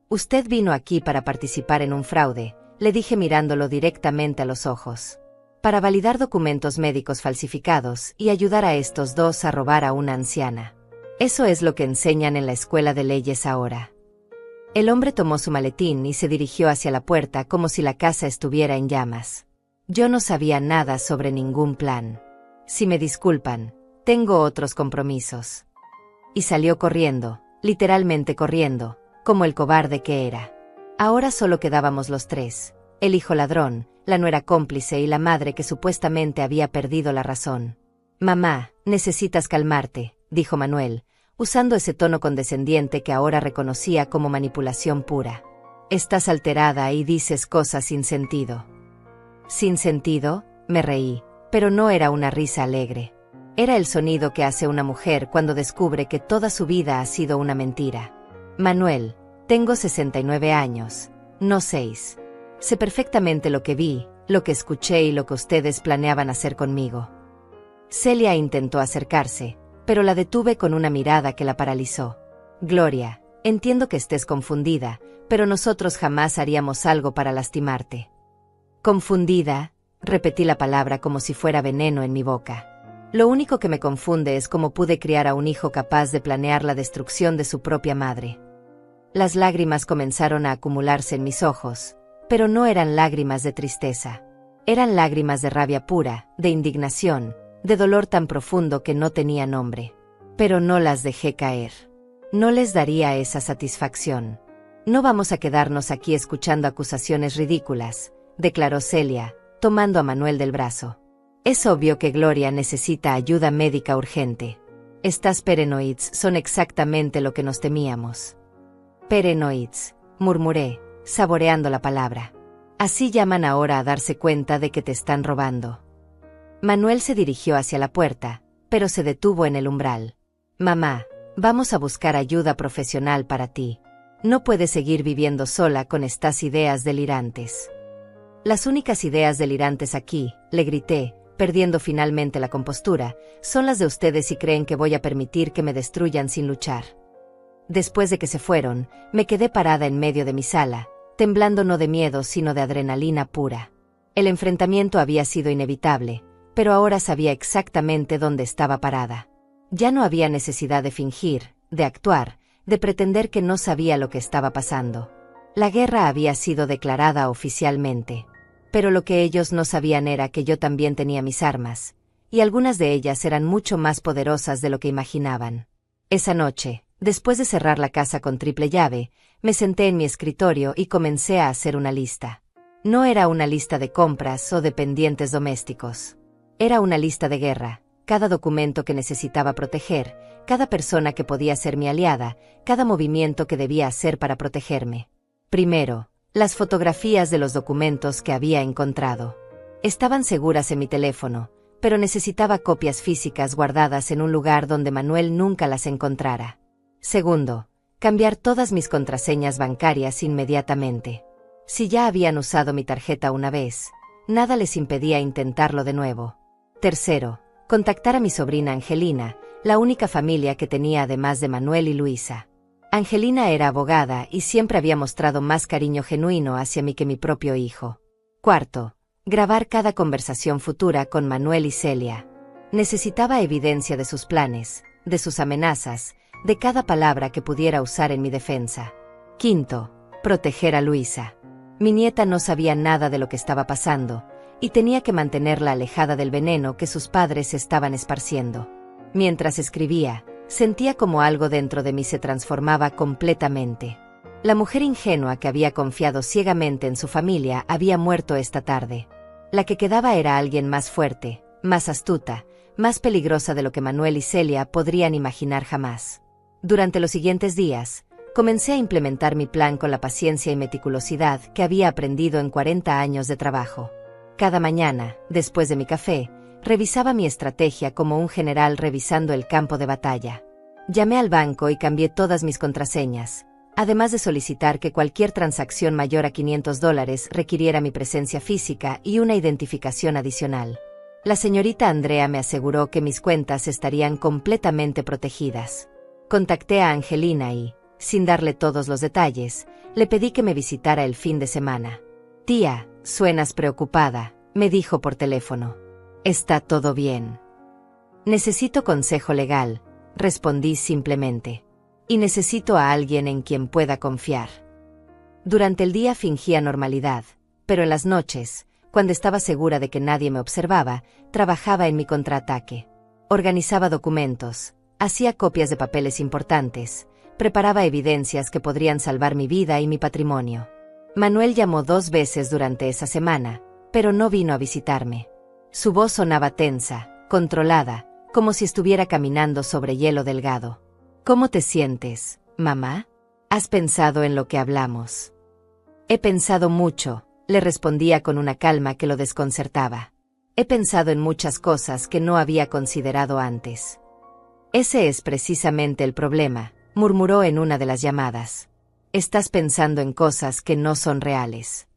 Usted vino aquí para participar en un fraude, le dije mirándolo directamente a los ojos. Para validar documentos médicos falsificados y ayudar a estos dos a robar a una anciana. Eso es lo que enseñan en la escuela de leyes ahora. El hombre tomó su maletín y se dirigió hacia la puerta como si la casa estuviera en llamas. Yo no sabía nada sobre ningún plan. Si me disculpan, tengo otros compromisos. Y salió corriendo, literalmente corriendo, como el cobarde que era. Ahora solo quedábamos los tres, el hijo ladrón, la nuera cómplice y la madre que supuestamente había perdido la razón. Mamá, necesitas calmarte, dijo Manuel, usando ese tono condescendiente que ahora reconocía como manipulación pura. Estás alterada y dices cosas sin sentido. ¿Sin sentido? Me reí, pero no era una risa alegre. Era el sonido que hace una mujer cuando descubre que toda su vida ha sido una mentira. Manuel, tengo 69 años, no 6. Sé perfectamente lo que vi, lo que escuché y lo que ustedes planeaban hacer conmigo. Celia intentó acercarse, pero la detuve con una mirada que la paralizó. Gloria, entiendo que estés confundida, pero nosotros jamás haríamos algo para lastimarte. Confundida, repetí la palabra como si fuera veneno en mi boca. Lo único que me confunde es cómo pude criar a un hijo capaz de planear la destrucción de su propia madre. Las lágrimas comenzaron a acumularse en mis ojos, pero no eran lágrimas de tristeza. Eran lágrimas de rabia pura, de indignación, de dolor tan profundo que no tenía nombre. Pero no las dejé caer. No les daría esa satisfacción. No vamos a quedarnos aquí escuchando acusaciones ridículas, declaró Celia, tomando a Manuel del brazo. Es obvio que Gloria necesita ayuda médica urgente. Estas paranoids son exactamente lo que nos temíamos. Paranoids, murmuré, saboreando la palabra. Así llaman ahora a darse cuenta de que te están robando. Manuel se dirigió hacia la puerta, pero se detuvo en el umbral. Mamá, vamos a buscar ayuda profesional para ti. No puedes seguir viviendo sola con estas ideas delirantes. Las únicas ideas delirantes aquí, le grité, perdiendo finalmente la compostura, son las de ustedes si creen que voy a permitir que me destruyan sin luchar. Después de que se fueron, me quedé parada en medio de mi sala, temblando no de miedo sino de adrenalina pura. El enfrentamiento había sido inevitable, pero ahora sabía exactamente dónde estaba parada. Ya no había necesidad de fingir, de actuar, de pretender que no sabía lo que estaba pasando. La guerra había sido declarada oficialmente. Pero lo que ellos no sabían era que yo también tenía mis armas, y algunas de ellas eran mucho más poderosas de lo que imaginaban. Esa noche, después de cerrar la casa con triple llave, me senté en mi escritorio y comencé a hacer una lista. No era una lista de compras o de pendientes domésticos. Era una lista de guerra, cada documento que necesitaba proteger, cada persona que podía ser mi aliada, cada movimiento que debía hacer para protegerme. Primero, las fotografías de los documentos que había encontrado. Estaban seguras en mi teléfono, pero necesitaba copias físicas guardadas en un lugar donde Manuel nunca las encontrara. Segundo, cambiar todas mis contraseñas bancarias inmediatamente. Si ya habían usado mi tarjeta una vez, nada les impedía intentarlo de nuevo. Tercero, contactar a mi sobrina Angelina, la única familia que tenía además de Manuel y Luisa. Angelina era abogada y siempre había mostrado más cariño genuino hacia mí que mi propio hijo. Cuarto, grabar cada conversación futura con Manuel y Celia. Necesitaba evidencia de sus planes, de sus amenazas, de cada palabra que pudiera usar en mi defensa. Quinto, proteger a Luisa. Mi nieta no sabía nada de lo que estaba pasando, y tenía que mantenerla alejada del veneno que sus padres estaban esparciendo. Mientras escribía, sentía como algo dentro de mí se transformaba completamente. La mujer ingenua que había confiado ciegamente en su familia había muerto esta tarde. La que quedaba era alguien más fuerte, más astuta, más peligrosa de lo que Manuel y Celia podrían imaginar jamás. Durante los siguientes días, comencé a implementar mi plan con la paciencia y meticulosidad que había aprendido en 40 años de trabajo. Cada mañana, después de mi café, revisaba mi estrategia como un general revisando el campo de batalla. Llamé al banco y cambié todas mis contraseñas, además de solicitar que cualquier transacción mayor a $500 requiriera mi presencia física y una identificación adicional. La señorita Andrea me aseguró que mis cuentas estarían completamente protegidas. Contacté a Angelina y, sin darle todos los detalles, le pedí que me visitara el fin de semana. «Tía, suenas preocupada», me dijo por teléfono. «Está todo bien». «Necesito consejo legal», respondí simplemente. Y necesito a alguien en quien pueda confiar. Durante el día fingía normalidad, pero en las noches, cuando estaba segura de que nadie me observaba, trabajaba en mi contraataque. Organizaba documentos, hacía copias de papeles importantes, preparaba evidencias que podrían salvar mi vida y mi patrimonio. Manuel llamó 2 veces durante esa semana, pero no vino a visitarme. Su voz sonaba tensa, controlada, como si estuviera caminando sobre hielo delgado. ¿Cómo te sientes, mamá? ¿Has pensado en lo que hablamos? He pensado mucho, le respondía con una calma que lo desconcertaba. He pensado en muchas cosas que no había considerado antes. Ese es precisamente el problema, murmuró en una de las llamadas. Estás pensando en cosas que no son reales.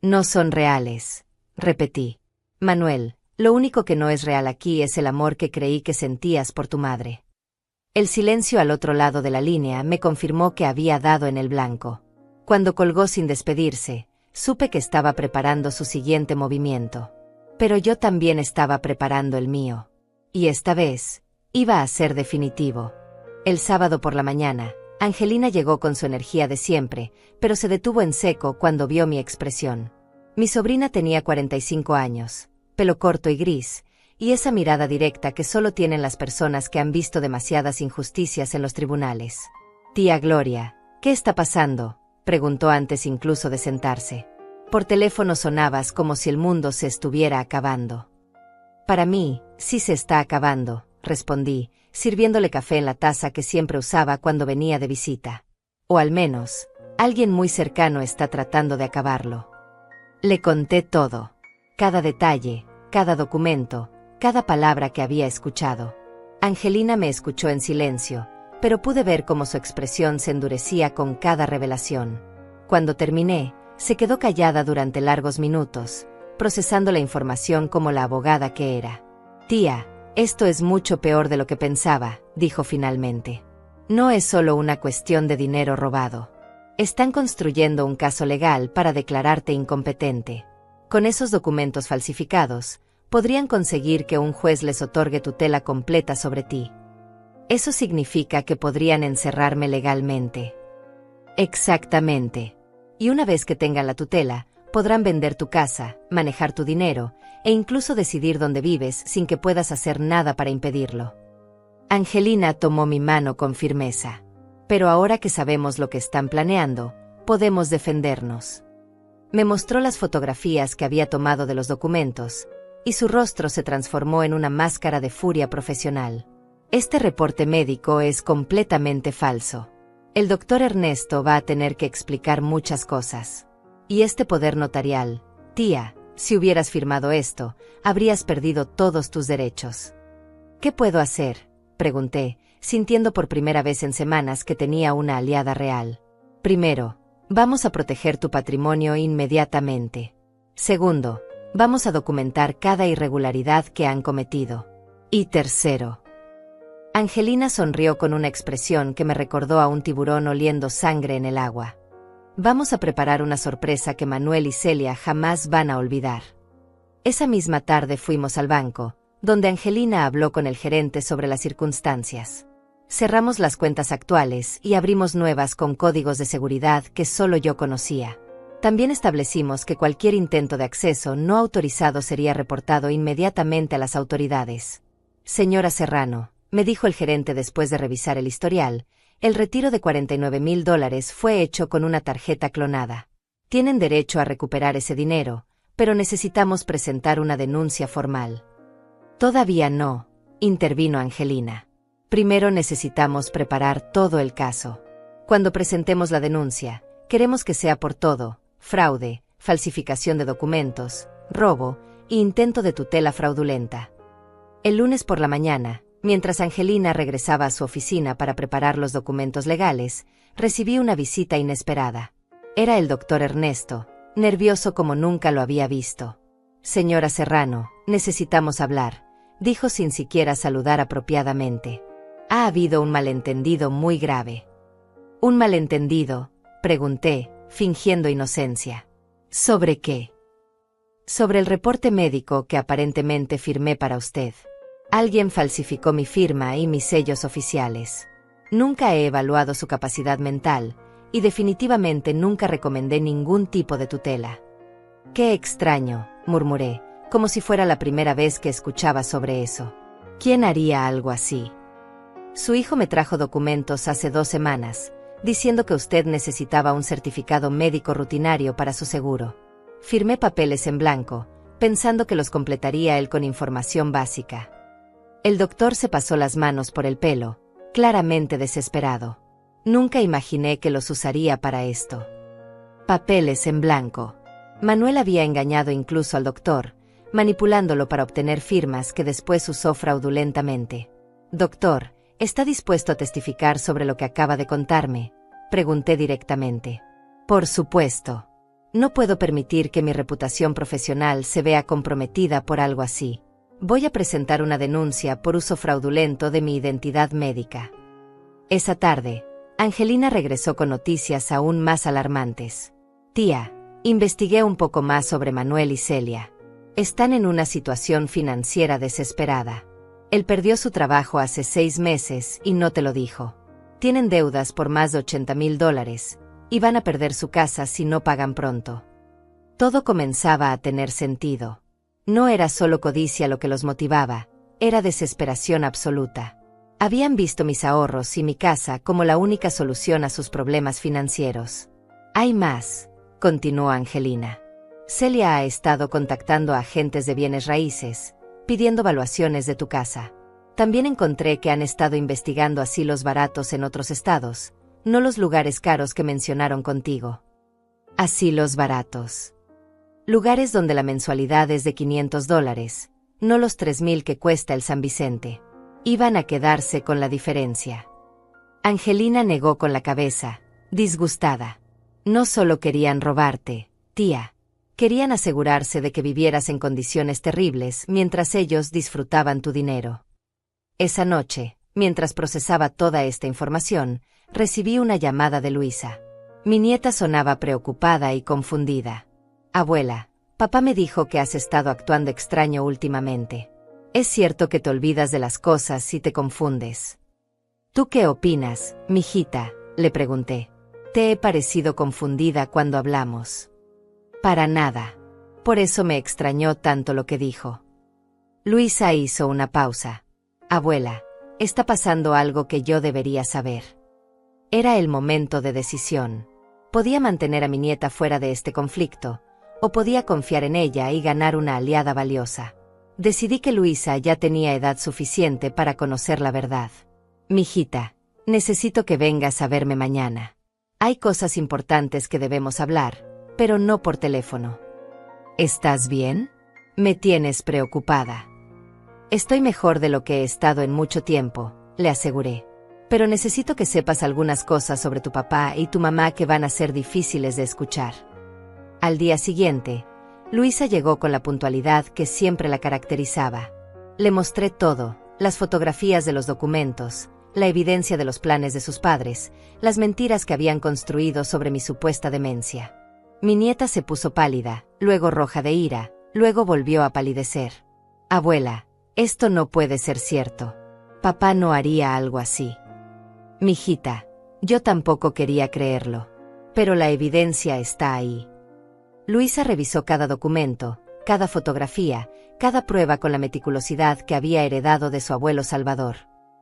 No son reales, repetí. Manuel, lo único que no es real aquí es el amor que creí que sentías por tu madre. El silencio al otro lado de la línea me confirmó que había dado en el blanco. Cuando colgó sin despedirse, supe que estaba preparando su siguiente movimiento. Pero yo también estaba preparando el mío. Y esta vez, iba a ser definitivo. El sábado por la mañana, Angelina llegó con su energía de siempre, pero se detuvo en seco cuando vio mi expresión. Mi sobrina tenía 45 años, pelo corto y gris, y esa mirada directa que solo tienen las personas que han visto demasiadas injusticias en los tribunales. Tía Gloria, ¿qué está pasando?, preguntó antes incluso de sentarse. Por teléfono sonabas como si el mundo se estuviera acabando. Para mí, sí se está acabando, respondí, sirviéndole café en la taza que siempre usaba cuando venía de visita. O al menos, alguien muy cercano está tratando de acabarlo. Le conté todo. Cada detalle, cada documento, cada palabra que había escuchado. Angelina me escuchó en silencio, pero pude ver cómo su expresión se endurecía con cada revelación. Cuando terminé, se quedó callada durante largos minutos, procesando la información como la abogada que era. Tía, esto es mucho peor de lo que pensaba, dijo finalmente. No es solo una cuestión de dinero robado. Están construyendo un caso legal para declararte incompetente. Con esos documentos falsificados, podrían conseguir que un juez les otorgue tutela completa sobre ti. Eso significa que podrían encerrarme legalmente. Exactamente. Y una vez que tengan la tutela, podrán vender tu casa, manejar tu dinero, e incluso decidir dónde vives sin que puedas hacer nada para impedirlo. Angelina tomó mi mano con firmeza. Pero ahora que sabemos lo que están planeando, podemos defendernos. Me mostró las fotografías que había tomado de los documentos, y su rostro se transformó en una máscara de furia profesional. Este reporte médico es completamente falso. El doctor Ernesto va a tener que explicar muchas cosas. Y este poder notarial, tía, si hubieras firmado esto, habrías perdido todos tus derechos. ¿Qué puedo hacer?, pregunté, sintiendo por primera vez en semanas que tenía una aliada real. Primero, vamos a proteger tu patrimonio inmediatamente. Segundo, vamos a documentar cada irregularidad que han cometido. Y tercero. Angelina sonrió con una expresión que me recordó a un tiburón oliendo sangre en el agua. Vamos a preparar una sorpresa que Manuel y Celia jamás van a olvidar. Esa misma tarde fuimos al banco, donde Angelina habló con el gerente sobre las circunstancias. Cerramos las cuentas actuales y abrimos nuevas con códigos de seguridad que solo yo conocía. También establecimos que cualquier intento de acceso no autorizado sería reportado inmediatamente a las autoridades. Señora Serrano, me dijo el gerente después de revisar el historial, el retiro de $49,000 fue hecho con una tarjeta clonada. Tienen derecho a recuperar ese dinero, pero necesitamos presentar una denuncia formal. Todavía no, intervino Angelina. Primero necesitamos preparar todo el caso. Cuando presentemos la denuncia, queremos que sea por todo: fraude, falsificación de documentos, robo e intento de tutela fraudulenta. El lunes por la mañana, mientras Angelina regresaba a su oficina para preparar los documentos legales, recibí una visita inesperada. Era el doctor Ernesto, nervioso como nunca lo había visto. Señora Serrano, necesitamos hablar, dijo sin siquiera saludar apropiadamente. Ha habido un malentendido muy grave. ¿Un malentendido?, pregunté, fingiendo inocencia. ¿Sobre qué? Sobre el reporte médico que aparentemente firmé para usted. Alguien falsificó mi firma y mis sellos oficiales. Nunca he evaluado su capacidad mental, y definitivamente nunca recomendé ningún tipo de tutela. Qué extraño, murmuré, como si fuera la primera vez que escuchaba sobre eso. ¿Quién haría algo así? Su hijo me trajo documentos hace 2 semanas, diciendo que usted necesitaba un certificado médico rutinario para su seguro. Firmé papeles en blanco, pensando que los completaría él con información básica. El doctor se pasó las manos por el pelo, claramente desesperado. Nunca imaginé que los usaría para esto. Papeles en blanco. Manuel había engañado incluso al doctor, manipulándolo para obtener firmas que después usó fraudulentamente. Doctor, ¿está dispuesto a testificar sobre lo que acaba de contarme?, pregunté directamente. Por supuesto. No puedo permitir que mi reputación profesional se vea comprometida por algo así. Voy a presentar una denuncia por uso fraudulento de mi identidad médica. Esa tarde, Angelina regresó con noticias aún más alarmantes. Tía, investigué un poco más sobre Manuel y Celia. Están en una situación financiera desesperada. Él perdió su trabajo hace 6 meses y no te lo dijo. Tienen deudas por más de $80,000 y van a perder su casa si no pagan pronto. Todo comenzaba a tener sentido. No era solo codicia lo que los motivaba, era desesperación absoluta. Habían visto mis ahorros y mi casa como la única solución a sus problemas financieros. Hay más, continuó Angelina. Celia ha estado contactando a agentes de bienes raíces, pidiendo valuaciones de tu casa. También encontré que han estado investigando asilos baratos en otros estados, no los lugares caros que mencionaron contigo. Asilos baratos. Lugares donde la mensualidad es de $500, no los $3,000 que cuesta el San Vicente. Iban a quedarse con la diferencia. Angelina negó con la cabeza, disgustada. No solo querían robarte, tía. Querían asegurarse de que vivieras en condiciones terribles mientras ellos disfrutaban tu dinero. Esa noche, mientras procesaba toda esta información, recibí una llamada de Luisa. Mi nieta sonaba preocupada y confundida. Abuela, papá me dijo que has estado actuando extraño últimamente. ¿Es cierto que te olvidas de las cosas y te confundes? ¿Tú qué opinas, mijita?, le pregunté. ¿Te he parecido confundida cuando hablamos? Para nada. Por eso me extrañó tanto lo que dijo. Luisa hizo una pausa. Abuela, está pasando algo que yo debería saber. Era el momento de decisión. Podía mantener a mi nieta fuera de este conflicto, o podía confiar en ella y ganar una aliada valiosa. Decidí que Luisa ya tenía edad suficiente para conocer la verdad. Mijita, necesito que vengas a verme mañana. Hay cosas importantes que debemos hablar, pero no por teléfono. ¿Estás bien? Me tienes preocupada. Estoy mejor de lo que he estado en mucho tiempo, le aseguré. Pero necesito que sepas algunas cosas sobre tu papá y tu mamá que van a ser difíciles de escuchar. Al día siguiente, Luisa llegó con la puntualidad que siempre la caracterizaba. Le mostré todo, las fotografías de los documentos, la evidencia de los planes de sus padres, las mentiras que habían construido sobre mi supuesta demencia. Mi nieta se puso pálida, luego roja de ira, luego volvió a palidecer. Abuela, esto no puede ser cierto. Papá no haría algo así. Mijita, yo tampoco quería creerlo. Pero la evidencia está ahí. Luisa revisó cada documento, cada fotografía, cada prueba con la meticulosidad que había heredado de su abuelo Salvador.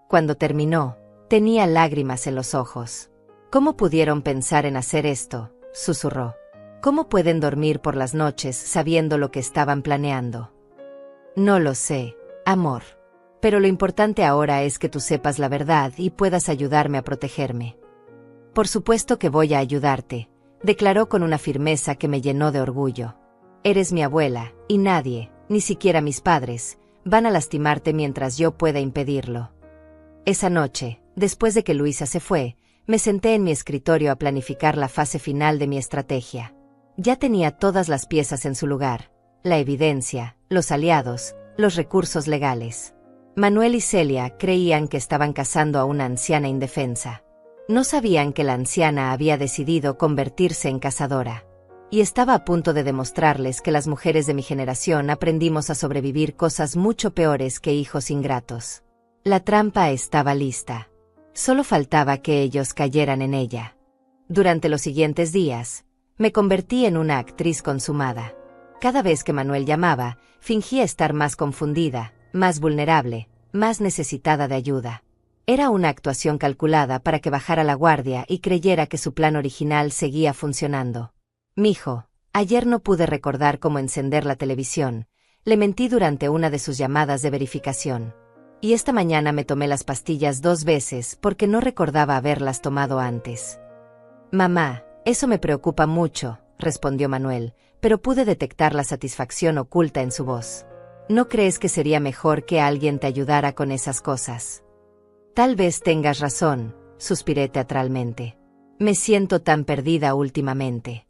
Cuando terminó, tenía lágrimas en los ojos. ¿Cómo pudieron pensar en hacer esto?, susurró. ¿Cómo pueden dormir por las noches sabiendo lo que estaban planeando? No lo sé, amor. Pero lo importante ahora es que tú sepas la verdad y puedas ayudarme a protegerme. Por supuesto que voy a ayudarte, declaró con una firmeza que me llenó de orgullo. Eres mi abuela, y nadie, ni siquiera mis padres, van a lastimarte mientras yo pueda impedirlo. Esa noche, después de que Luisa se fue, me senté en mi escritorio a planificar la fase final de mi estrategia. Ya tenía todas las piezas en su lugar, la evidencia, los aliados, los recursos legales. Manuel y Celia creían que estaban cazando a una anciana indefensa. No sabían que la anciana había decidido convertirse en cazadora. Y estaba a punto de demostrarles que las mujeres de mi generación aprendimos a sobrevivir cosas mucho peores que hijos ingratos. La trampa estaba lista. Solo faltaba que ellos cayeran en ella. Durante los siguientes días, me convertí en una actriz consumada. Cada vez que Manuel llamaba, fingía estar más confundida, más vulnerable, más necesitada de ayuda. Era una actuación calculada para que bajara la guardia y creyera que su plan original seguía funcionando. Mijo, ayer no pude recordar cómo encender la televisión. Le mentí durante una de sus llamadas de verificación. Y esta mañana me tomé las pastillas 2 veces porque no recordaba haberlas tomado antes. Mamá, eso me preocupa mucho, respondió Manuel, pero pude detectar la satisfacción oculta en su voz. ¿No crees que sería mejor que alguien te ayudara con esas cosas? Tal vez tengas razón, suspiré teatralmente. Me siento tan perdida últimamente.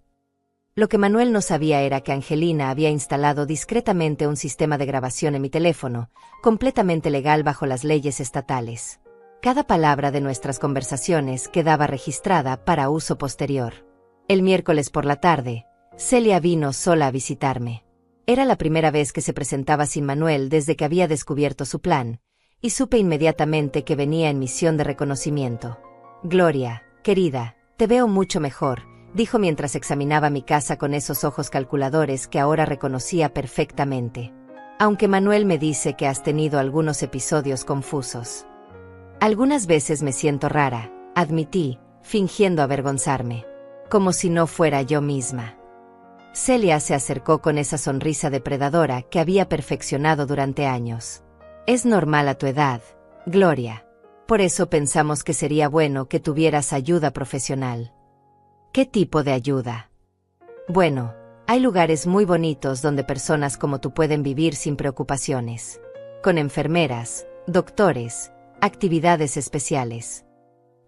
Lo que Manuel no sabía era que Angelina había instalado discretamente un sistema de grabación en mi teléfono, completamente legal bajo las leyes estatales. Cada palabra de nuestras conversaciones quedaba registrada para uso posterior. El miércoles por la tarde, Celia vino sola a visitarme. Era la primera vez que se presentaba sin Manuel desde que había descubierto su plan, y supe inmediatamente que venía en misión de reconocimiento. Gloria, querida, te veo mucho mejor, dijo mientras examinaba mi casa con esos ojos calculadores que ahora reconocía perfectamente. Aunque Manuel me dice que has tenido algunos episodios confusos. Algunas veces me siento rara, admití, fingiendo avergonzarme. Como si no fuera yo misma. Celia se acercó con esa sonrisa depredadora que había perfeccionado durante años. Es normal a tu edad, Gloria. Por eso pensamos que sería bueno que tuvieras ayuda profesional. ¿Qué tipo de ayuda? Bueno, hay lugares muy bonitos donde personas como tú pueden vivir sin preocupaciones. Con enfermeras, doctores, actividades especiales.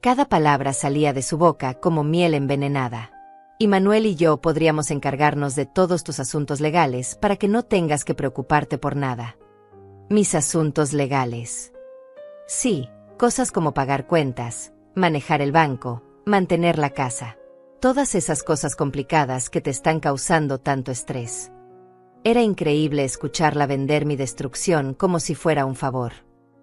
Cada palabra salía de su boca como miel envenenada. Y Manuel y yo podríamos encargarnos de todos tus asuntos legales para que no tengas que preocuparte por nada. Mis asuntos legales. Sí, cosas como pagar cuentas, manejar el banco, mantener la casa. Todas esas cosas complicadas que te están causando tanto estrés. Era increíble escucharla vender mi destrucción como si fuera un favor.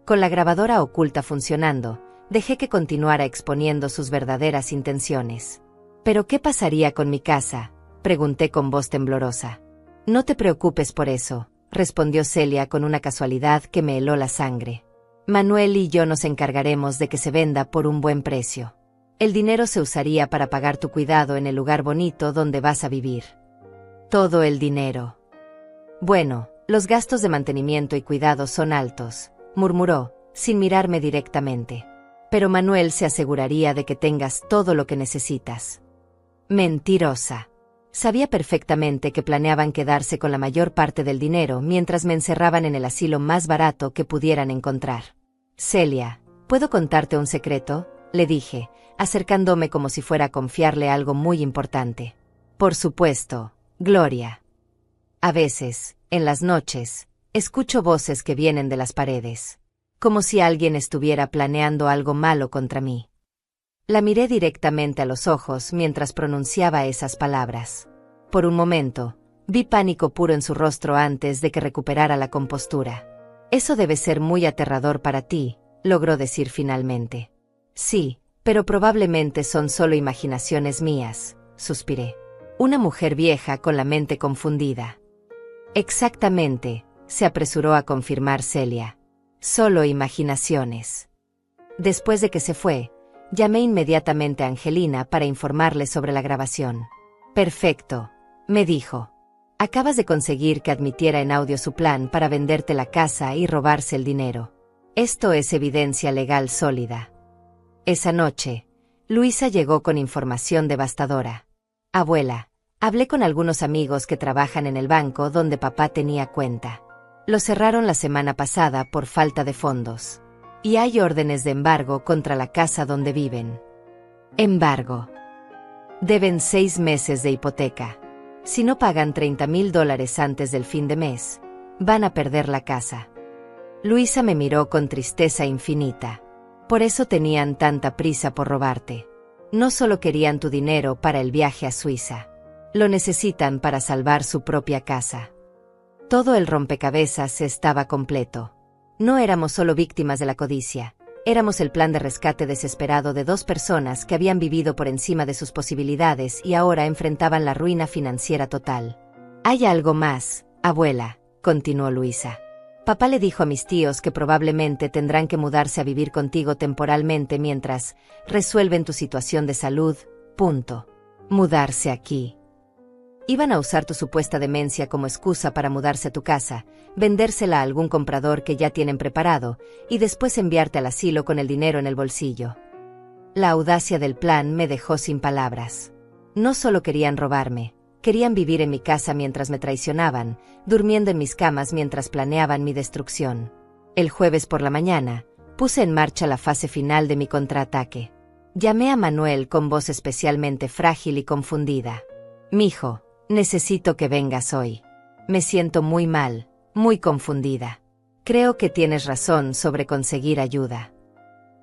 Con la grabadora oculta funcionando, dejé que continuara exponiendo sus verdaderas intenciones. ¿Pero qué pasaría con mi casa?, pregunté con voz temblorosa. No te preocupes por eso, respondió Celia con una casualidad que me heló la sangre. Manuel y yo nos encargaremos de que se venda por un buen precio. El dinero se usaría para pagar tu cuidado en el lugar bonito donde vas a vivir. Todo el dinero. Bueno, los gastos de mantenimiento y cuidado son altos, murmuró, sin mirarme directamente. Pero Manuel se aseguraría de que tengas todo lo que necesitas. Mentirosa. Sabía perfectamente que planeaban quedarse con la mayor parte del dinero mientras me encerraban en el asilo más barato que pudieran encontrar. Celia, ¿puedo contarte un secreto?, le dije, acercándome como si fuera a confiarle algo muy importante. Por supuesto, Gloria. A veces, en las noches, escucho voces que vienen de las paredes. Como si alguien estuviera planeando algo malo contra mí. La miré directamente a los ojos mientras pronunciaba esas palabras. Por un momento, vi pánico puro en su rostro antes de que recuperara la compostura. Eso debe ser muy aterrador para ti, logró decir finalmente. Sí, pero probablemente son solo imaginaciones mías, suspiré. Una mujer vieja con la mente confundida. Exactamente, se apresuró a confirmar Celia. Solo imaginaciones. Después de que se fue, llamé inmediatamente a Angelina para informarle sobre la grabación. Perfecto, me dijo. Acabas de conseguir que admitiera en audio su plan para venderte la casa y robarse el dinero. Esto es evidencia legal sólida. Esa noche, Luisa llegó con información devastadora. Abuela, hablé con algunos amigos que trabajan en el banco donde papá tenía cuenta. Lo cerraron la semana pasada por falta de fondos. Y hay órdenes de embargo contra la casa donde viven. Embargo. Deben 6 meses de hipoteca. Si no pagan $30,000 antes del fin de mes, van a perder la casa. Luisa me miró con tristeza infinita. Por eso tenían tanta prisa por robarte. No solo querían tu dinero para el viaje a Suiza. Lo necesitan para salvar su propia casa. Todo el rompecabezas estaba completo. No éramos solo víctimas de la codicia, Éramos el plan de rescate desesperado de dos personas que habían vivido por encima de sus posibilidades y ahora enfrentaban la ruina financiera total. «Hay algo más, abuela», continuó Luisa. «Papá le dijo a mis tíos que probablemente tendrán que mudarse a vivir contigo temporalmente mientras resuelven tu situación de salud. Punto. Mudarse aquí. Iban a usar tu supuesta demencia como excusa para mudarse a tu casa, vendérsela a algún comprador que ya tienen preparado, y después enviarte al asilo con el dinero en el bolsillo». La audacia del plan me dejó sin palabras. No solo querían robarme, querían vivir en mi casa mientras me traicionaban, durmiendo en mis camas mientras planeaban mi destrucción. El jueves por la mañana, puse en marcha la fase final de mi contraataque. Llamé a Manuel con voz especialmente frágil y confundida. «Mijo, necesito que vengas hoy. Me siento muy mal, muy confundida. Creo que tienes razón sobre conseguir ayuda».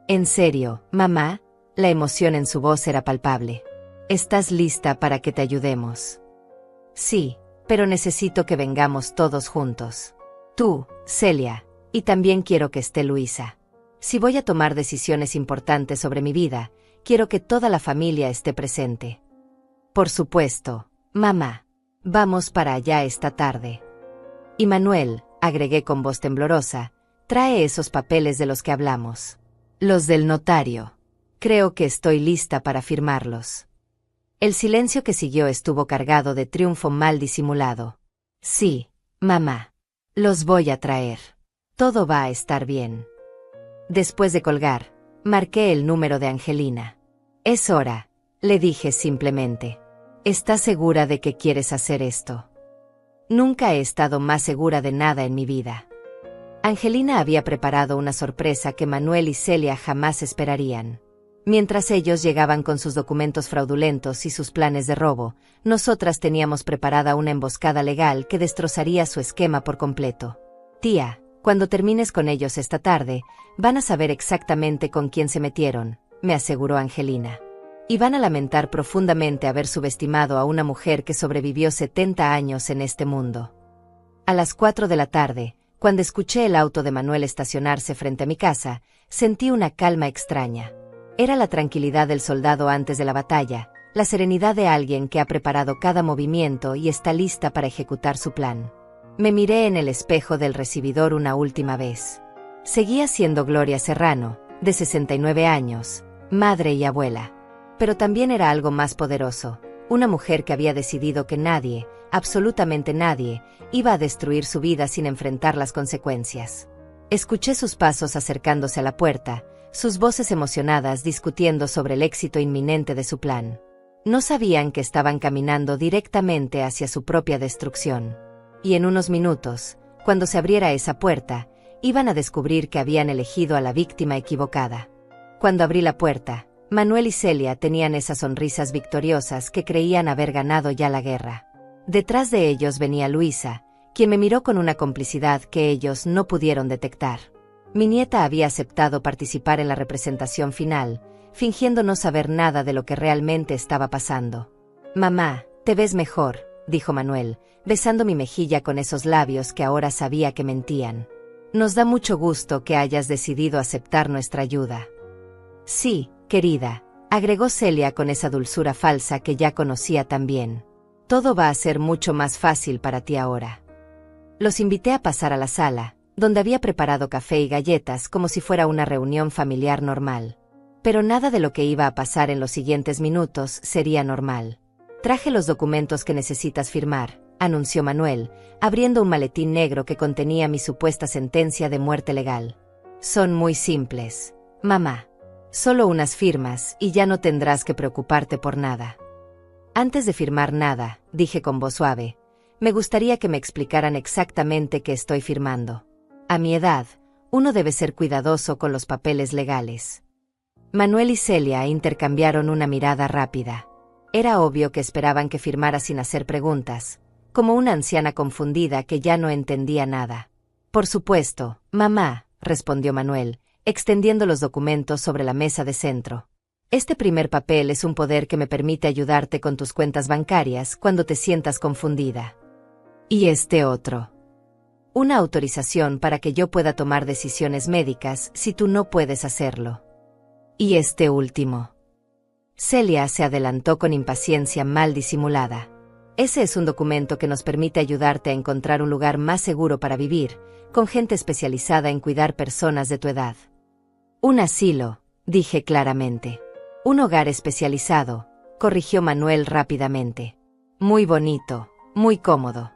«¿En serio, mamá?». La emoción en su voz era palpable. «¿Estás lista para que te ayudemos?». «Sí, pero necesito que vengamos todos juntos. Tú, Celia, y también quiero que esté Luisa. Si voy a tomar decisiones importantes sobre mi vida, quiero que toda la familia esté presente». «Por supuesto, mamá. Vamos para allá esta tarde». «Y Manuel», agregué con voz temblorosa, «trae esos papeles de los que hablamos. Los del notario. Creo que estoy lista para firmarlos». El silencio que siguió estuvo cargado de triunfo mal disimulado. «Sí, mamá. Los voy a traer. Todo va a estar bien». Después de colgar, marqué el número de Angelina. «Es hora», le dije simplemente. «¿Estás segura de que quieres hacer esto?». Nunca he estado más segura de nada en mi vida. Angelina había preparado una sorpresa que Manuel y Celia jamás esperarían. Mientras ellos llegaban con sus documentos fraudulentos y sus planes de robo, nosotras teníamos preparada una emboscada legal que destrozaría su esquema por completo. «Tía, cuando termines con ellos esta tarde, van a saber exactamente con quién se metieron», me aseguró Angelina. «Y van a lamentar profundamente haber subestimado a una mujer que sobrevivió 70 años en este mundo». A las 4 de la tarde, cuando escuché el auto de Manuel estacionarse frente a mi casa, sentí una calma extraña. Era la tranquilidad del soldado antes de la batalla, la serenidad de alguien que ha preparado cada movimiento y está lista para ejecutar su plan. Me miré en el espejo del recibidor una última vez. Seguía siendo Gloria Serrano, de 69 años, madre y abuela. Pero también era algo más poderoso, una mujer que había decidido que nadie, absolutamente nadie, iba a destruir su vida sin enfrentar las consecuencias. Escuché sus pasos acercándose a la puerta, sus voces emocionadas discutiendo sobre el éxito inminente de su plan. No sabían que estaban caminando directamente hacia su propia destrucción. Y en unos minutos, cuando se abriera esa puerta, iban a descubrir que habían elegido a la víctima equivocada. Cuando abrí la puerta, Manuel y Celia tenían esas sonrisas victoriosas que creían haber ganado ya la guerra. Detrás de ellos venía Luisa, quien me miró con una complicidad que ellos no pudieron detectar. Mi nieta había aceptado participar en la representación final, fingiendo no saber nada de lo que realmente estaba pasando. «Mamá, te ves mejor», dijo Manuel, besando mi mejilla con esos labios que ahora sabía que mentían. «Nos da mucho gusto que hayas decidido aceptar nuestra ayuda». «Sí, querida», agregó Celia con esa dulzura falsa que ya conocía tan bien. «Todo va a ser mucho más fácil para ti ahora». Los invité a pasar a la sala, donde había preparado café y galletas como si fuera una reunión familiar normal. Pero nada de lo que iba a pasar en los siguientes minutos sería normal. «Traje los documentos que necesitas firmar», anunció Manuel, abriendo un maletín negro que contenía mi supuesta sentencia de muerte legal. «Son muy simples, mamá. Solo unas firmas y ya no tendrás que preocuparte por nada». «Antes de firmar nada», dije con voz suave, «me gustaría que me explicaran exactamente qué estoy firmando. A mi edad, uno debe ser cuidadoso con los papeles legales». Manuel y Celia intercambiaron una mirada rápida. Era obvio que esperaban que firmara sin hacer preguntas, como una anciana confundida que ya no entendía nada. «Por supuesto, mamá», respondió Manuel, extendiendo los documentos sobre la mesa de centro. «Este primer papel es un poder que me permite ayudarte con tus cuentas bancarias cuando te sientas confundida. Y este otro». Una autorización para que yo pueda tomar decisiones médicas si tú no puedes hacerlo. Y este último. Celia se adelantó con impaciencia mal disimulada. Ese es un documento que nos permite ayudarte a encontrar un lugar más seguro para vivir, con gente especializada en cuidar personas de tu edad. Un asilo, dije claramente. Un hogar especializado, corrigió Manuel rápidamente. Muy bonito, muy cómodo.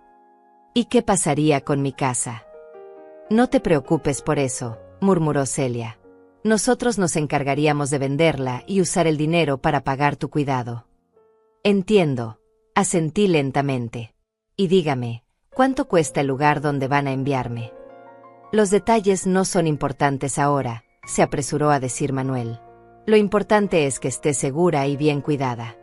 ¿Y qué pasaría con mi casa? No te preocupes por eso, murmuró Celia. Nosotros nos encargaríamos de venderla y usar el dinero para pagar tu cuidado. Entiendo, asentí lentamente. Y dígame, ¿cuánto cuesta el lugar donde van a enviarme? Los detalles no son importantes ahora, se apresuró a decir Manuel. Lo importante es que esté segura y bien cuidada.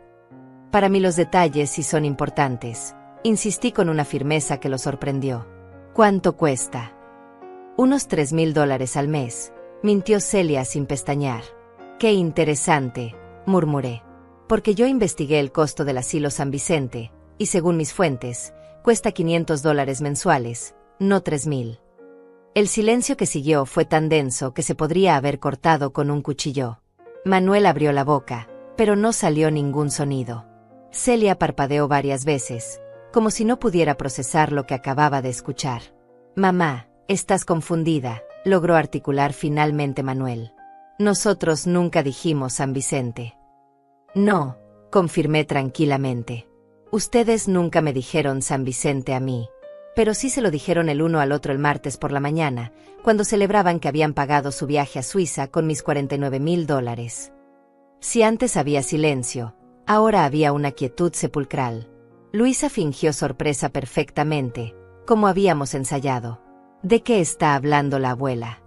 Para mí los detalles sí son importantes, insistí con una firmeza que lo sorprendió. ¿Cuánto cuesta? Unos $3,000 al mes, mintió Celia sin pestañear. Qué interesante, murmuré. Porque yo investigué el costo del asilo San Vicente, y según mis fuentes, cuesta $500 mensuales, no 3,000. El silencio que siguió fue tan denso que se podría haber cortado con un cuchillo. Manuel abrió la boca, pero no salió ningún sonido. Celia parpadeó varias veces, como si no pudiera procesar lo que acababa de escuchar. Mamá, estás confundida, logró articular finalmente Manuel. Nosotros nunca dijimos San Vicente. No, confirmé tranquilamente. Ustedes nunca me dijeron San Vicente a mí. Pero sí se lo dijeron el uno al otro el martes por la mañana, cuando celebraban que habían pagado su viaje a Suiza con mis $49,000. Si antes había silencio, ahora había una quietud sepulcral. Luisa fingió sorpresa perfectamente, como habíamos ensayado. ¿De qué está hablando la abuela?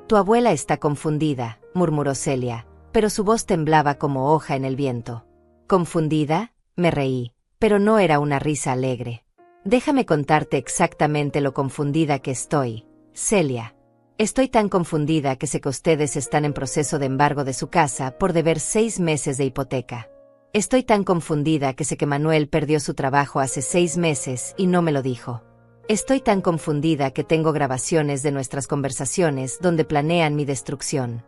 Tu abuela está confundida, murmuró Celia, pero su voz temblaba como hoja en el viento. ¿Confundida? Me reí, pero no era una risa alegre. Déjame contarte exactamente lo confundida que estoy, Celia. Estoy tan confundida que sé que ustedes están en proceso de embargo de su casa por deber 6 meses de hipoteca. Estoy tan confundida que sé que Manuel perdió su trabajo hace 6 meses y no me lo dijo. Estoy tan confundida que tengo grabaciones de nuestras conversaciones donde planean mi destrucción.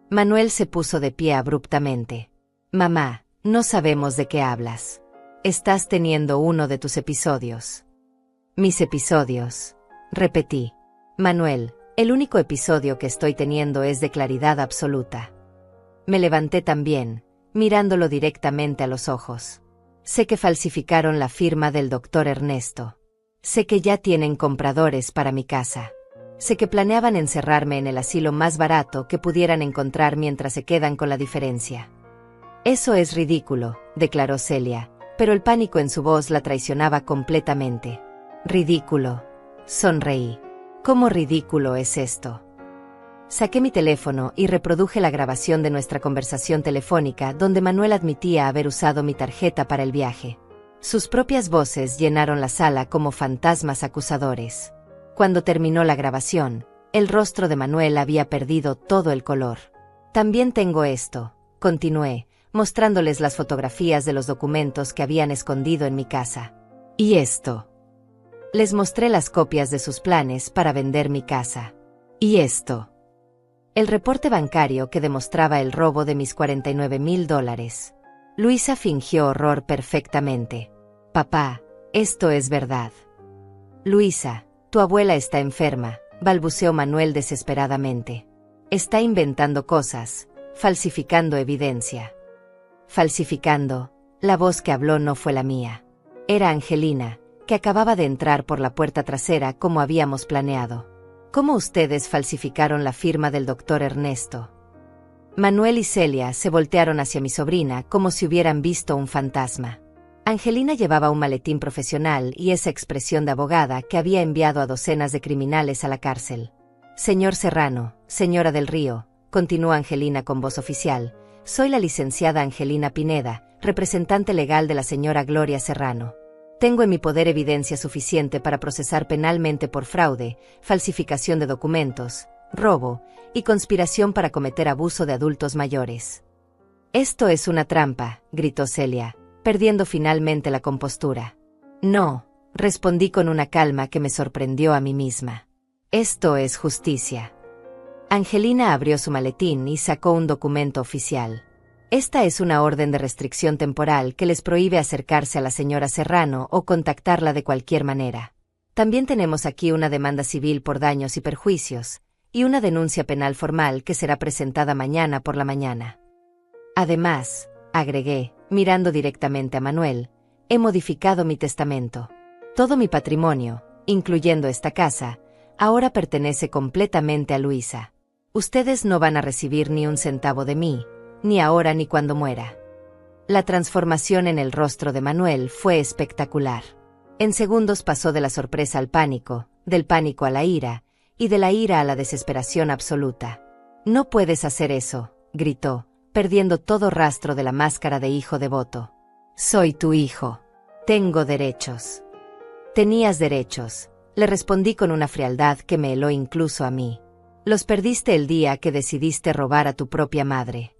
Manuel se puso de pie abruptamente. Mamá, no sabemos de qué hablas. Estás teniendo uno de tus episodios. Mis episodios, repetí. Manuel, el único episodio que estoy teniendo es de claridad absoluta. Me levanté también, mirándolo directamente a los ojos. Sé que falsificaron la firma del doctor Ernesto. Sé que ya tienen compradores para mi casa. Sé que planeaban encerrarme en el asilo más barato que pudieran encontrar mientras se quedan con la diferencia. Eso es ridículo, declaró Celia, pero el pánico en su voz la traicionaba completamente. Ridículo. Sonreí. ¿Cómo ridículo es esto? Saqué mi teléfono y reproduje la grabación de nuestra conversación telefónica donde Manuel admitía haber usado mi tarjeta para el viaje. Sus propias voces llenaron la sala como fantasmas acusadores. Cuando terminó la grabación, el rostro de Manuel había perdido todo el color. También tengo esto, continué, mostrándoles las fotografías de los documentos que habían escondido en mi casa. ¿Y esto? Les mostré las copias de sus planes para vender mi casa. ¿Y esto? El reporte bancario que demostraba el robo de mis $49,000. Luisa fingió horror perfectamente. Papá, esto es verdad. Luisa, tu abuela está enferma, balbuceó Manuel desesperadamente. Está inventando cosas, falsificando evidencia. Falsificando, la voz que habló no fue la mía. Era Angelina, que acababa de entrar por la puerta trasera como habíamos planeado. ¿Cómo ustedes falsificaron la firma del doctor Ernesto? Manuel y Celia se voltearon hacia mi sobrina como si hubieran visto un fantasma. Angelina llevaba un maletín profesional y esa expresión de abogada que había enviado a docenas de criminales a la cárcel. Señor Serrano, señora del Río, continuó Angelina con voz oficial, soy la licenciada Angelina Pineda, representante legal de la señora Gloria Serrano. Tengo en mi poder evidencia suficiente para procesar penalmente por fraude, falsificación de documentos, robo y conspiración para cometer abuso de adultos mayores. Esto es una trampa, gritó Celia, perdiendo finalmente la compostura. No, respondí con una calma que me sorprendió a mí misma. Esto es justicia. Angelina abrió su maletín y sacó un documento oficial. Esta es una orden de restricción temporal que les prohíbe acercarse a la señora Serrano o contactarla de cualquier manera. También tenemos aquí una demanda civil por daños y perjuicios, y una denuncia penal formal que será presentada mañana por la mañana. Además, agregué, mirando directamente a Manuel, he modificado mi testamento. Todo mi patrimonio, incluyendo esta casa, ahora pertenece completamente a Luisa. Ustedes no van a recibir ni un centavo de mí, ni ahora ni cuando muera. La transformación en el rostro de Manuel fue espectacular. En segundos pasó de la sorpresa al pánico, del pánico a la ira, y de la ira a la desesperación absoluta. No puedes hacer eso, gritó, perdiendo todo rastro de la máscara de hijo devoto. Soy tu hijo. Tengo derechos. Tenías derechos, le respondí con una frialdad que me heló incluso a mí. Los perdiste el día que decidiste robar a tu propia madre.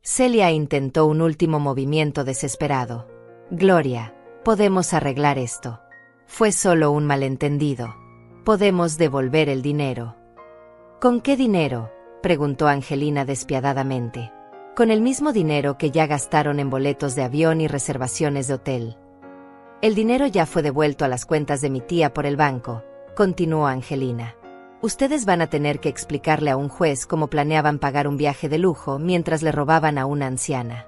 Celia intentó un último movimiento desesperado. Gloria, podemos arreglar esto. Fue solo un malentendido. Podemos devolver el dinero. ¿Con qué dinero?, preguntó Angelina despiadadamente. Con el mismo dinero que ya gastaron en boletos de avión y reservaciones de hotel. El dinero ya fue devuelto a las cuentas de mi tía por el banco, continuó Angelina. Ustedes van a tener que explicarle a un juez cómo planeaban pagar un viaje de lujo mientras le robaban a una anciana.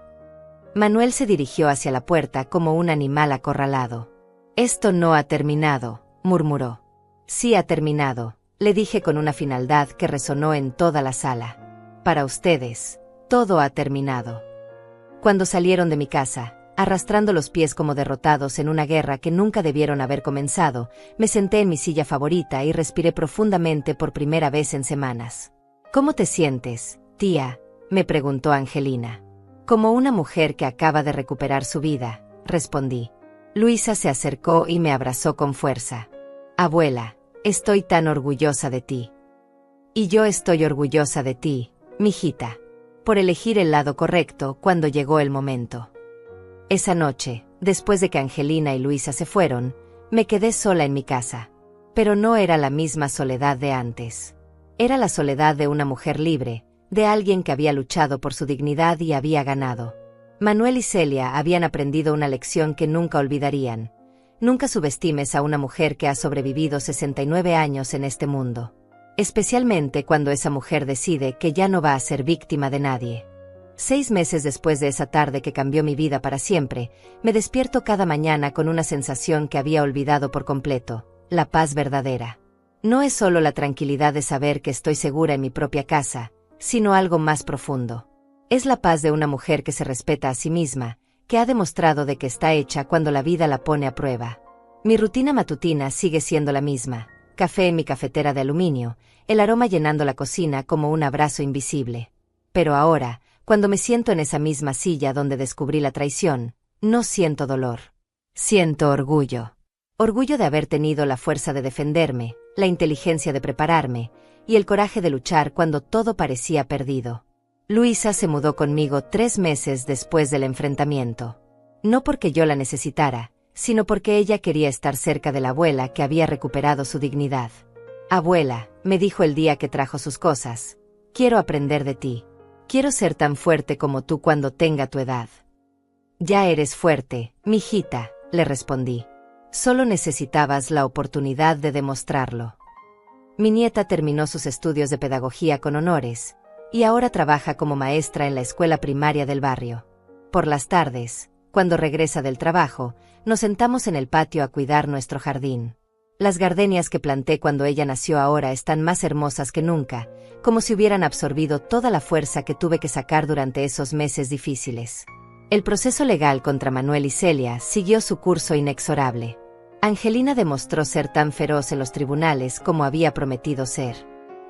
Manuel se dirigió hacia la puerta como un animal acorralado. Esto no ha terminado, murmuró. Sí ha terminado, le dije con una finalidad que resonó en toda la sala. Para ustedes, todo ha terminado. Cuando salieron de mi casa, arrastrando los pies como derrotados en una guerra que nunca debieron haber comenzado, me senté en mi silla favorita y respiré profundamente por primera vez en semanas. ¿Cómo te sientes, tía?, me preguntó Angelina. Como una mujer que acaba de recuperar su vida, respondí. Luisa se acercó y me abrazó con fuerza. Abuela, estoy tan orgullosa de ti. Y yo estoy orgullosa de ti, mijita, por elegir el lado correcto cuando llegó el momento. Esa noche, después de que Angelina y Luisa se fueron, me quedé sola en mi casa. Pero no era la misma soledad de antes. Era la soledad de una mujer libre, de alguien que había luchado por su dignidad y había ganado. Manuel y Celia habían aprendido una lección que nunca olvidarían. Nunca subestimes a una mujer que ha sobrevivido 69 años en este mundo. Especialmente cuando esa mujer decide que ya no va a ser víctima de nadie. 6 meses después de esa tarde que cambió mi vida para siempre, me despierto cada mañana con una sensación que había olvidado por completo, la paz verdadera. No es solo la tranquilidad de saber que estoy segura en mi propia casa, sino algo más profundo. Es la paz de una mujer que se respeta a sí misma, que ha demostrado de que está hecha cuando la vida la pone a prueba. Mi rutina matutina sigue siendo la misma, café en mi cafetera de aluminio, el aroma llenando la cocina como un abrazo invisible. Pero ahora, cuando me siento en esa misma silla donde descubrí la traición, no siento dolor. Siento orgullo. Orgullo de haber tenido la fuerza de defenderme, la inteligencia de prepararme, y el coraje de luchar cuando todo parecía perdido. Luisa se mudó conmigo 3 meses después del enfrentamiento. No porque yo la necesitara, sino porque ella quería estar cerca de la abuela que había recuperado su dignidad. Abuela, me dijo el día que trajo sus cosas, quiero aprender de ti. Quiero ser tan fuerte como tú cuando tenga tu edad. Ya eres fuerte, mijita, le respondí. Solo necesitabas la oportunidad de demostrarlo. Mi nieta terminó sus estudios de pedagogía con honores, y ahora trabaja como maestra en la escuela primaria del barrio. Por las tardes, cuando regresa del trabajo, nos sentamos en el patio a cuidar nuestro jardín. Las gardenias que planté cuando ella nació ahora están más hermosas que nunca, como si hubieran absorbido toda la fuerza que tuve que sacar durante esos meses difíciles. El proceso legal contra Manuel y Celia siguió su curso inexorable. Angelina demostró ser tan feroz en los tribunales como había prometido ser.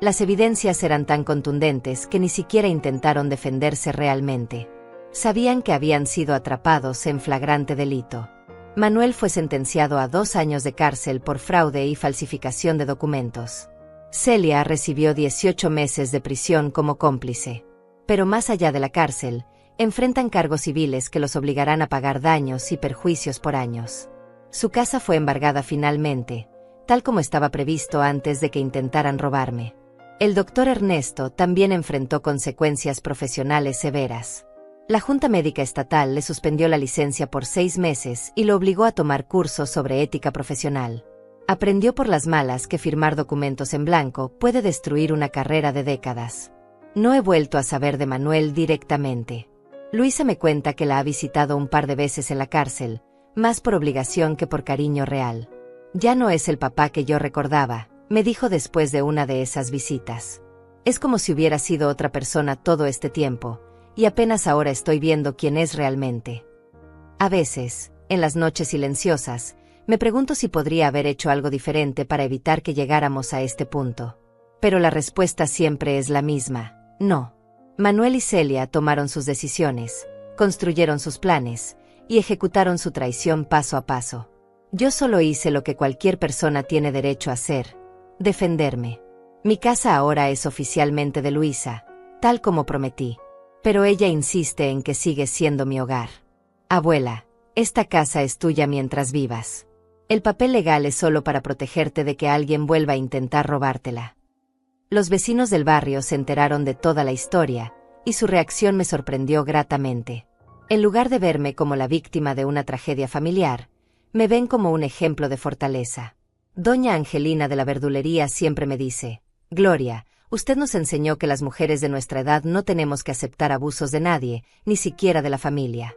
Las evidencias eran tan contundentes que ni siquiera intentaron defenderse realmente. Sabían que habían sido atrapados en flagrante delito. Manuel fue sentenciado a 2 años de cárcel por fraude y falsificación de documentos. Celia recibió 18 meses de prisión como cómplice. Pero más allá de la cárcel, enfrentan cargos civiles que los obligarán a pagar daños y perjuicios por años. Su casa fue embargada finalmente, tal como estaba previsto antes de que intentaran robarme. El doctor Ernesto también enfrentó consecuencias profesionales severas. La Junta Médica Estatal le suspendió la licencia por 6 meses y lo obligó a tomar cursos sobre ética profesional. Aprendió por las malas que firmar documentos en blanco puede destruir una carrera de décadas. No he vuelto a saber de Manuel directamente. Luisa me cuenta que la ha visitado un par de veces en la cárcel, más por obligación que por cariño real. Ya no es el papá que yo recordaba, me dijo después de una de esas visitas. Es como si hubiera sido otra persona todo este tiempo, y apenas ahora estoy viendo quién es realmente. A veces, en las noches silenciosas, me pregunto si podría haber hecho algo diferente para evitar que llegáramos a este punto. Pero la respuesta siempre es la misma, no. Manuel y Celia tomaron sus decisiones, construyeron sus planes, y ejecutaron su traición paso a paso. Yo solo hice lo que cualquier persona tiene derecho a hacer: defenderme. Mi casa ahora es oficialmente de Luisa, tal como prometí. Pero ella insiste en que sigue siendo mi hogar. Abuela, esta casa es tuya mientras vivas. El papel legal es solo para protegerte de que alguien vuelva a intentar robártela. Los vecinos del barrio se enteraron de toda la historia, y su reacción me sorprendió gratamente. En lugar de verme como la víctima de una tragedia familiar, me ven como un ejemplo de fortaleza. Doña Angelina de la verdulería siempre me dice: Gloria, usted nos enseñó que las mujeres de nuestra edad no tenemos que aceptar abusos de nadie, ni siquiera de la familia.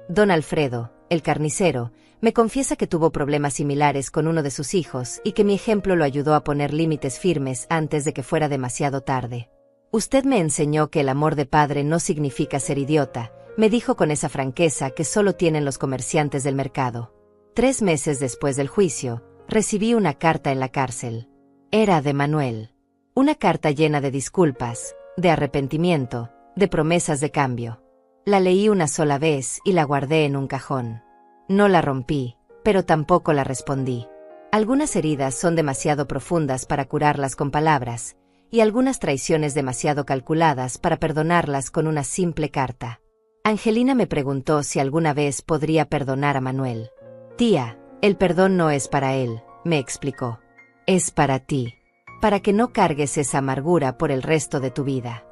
Don Alfredo, el carnicero, me confiesa que tuvo problemas similares con uno de sus hijos y que mi ejemplo lo ayudó a poner límites firmes antes de que fuera demasiado tarde. Usted me enseñó que el amor de padre no significa ser idiota, me dijo con esa franqueza que solo tienen los comerciantes del mercado. 3 meses después del juicio, recibí una carta en la cárcel. Era de Manuel. Una carta llena de disculpas, de arrepentimiento, de promesas de cambio. La leí una sola vez y la guardé en un cajón. No la rompí, pero tampoco la respondí. Algunas heridas son demasiado profundas para curarlas con palabras, y algunas traiciones demasiado calculadas para perdonarlas con una simple carta. Angelina me preguntó si alguna vez podría perdonar a Manuel. Tía, el perdón no es para él, me explicó. Es para ti. Para que no cargues esa amargura por el resto de tu vida.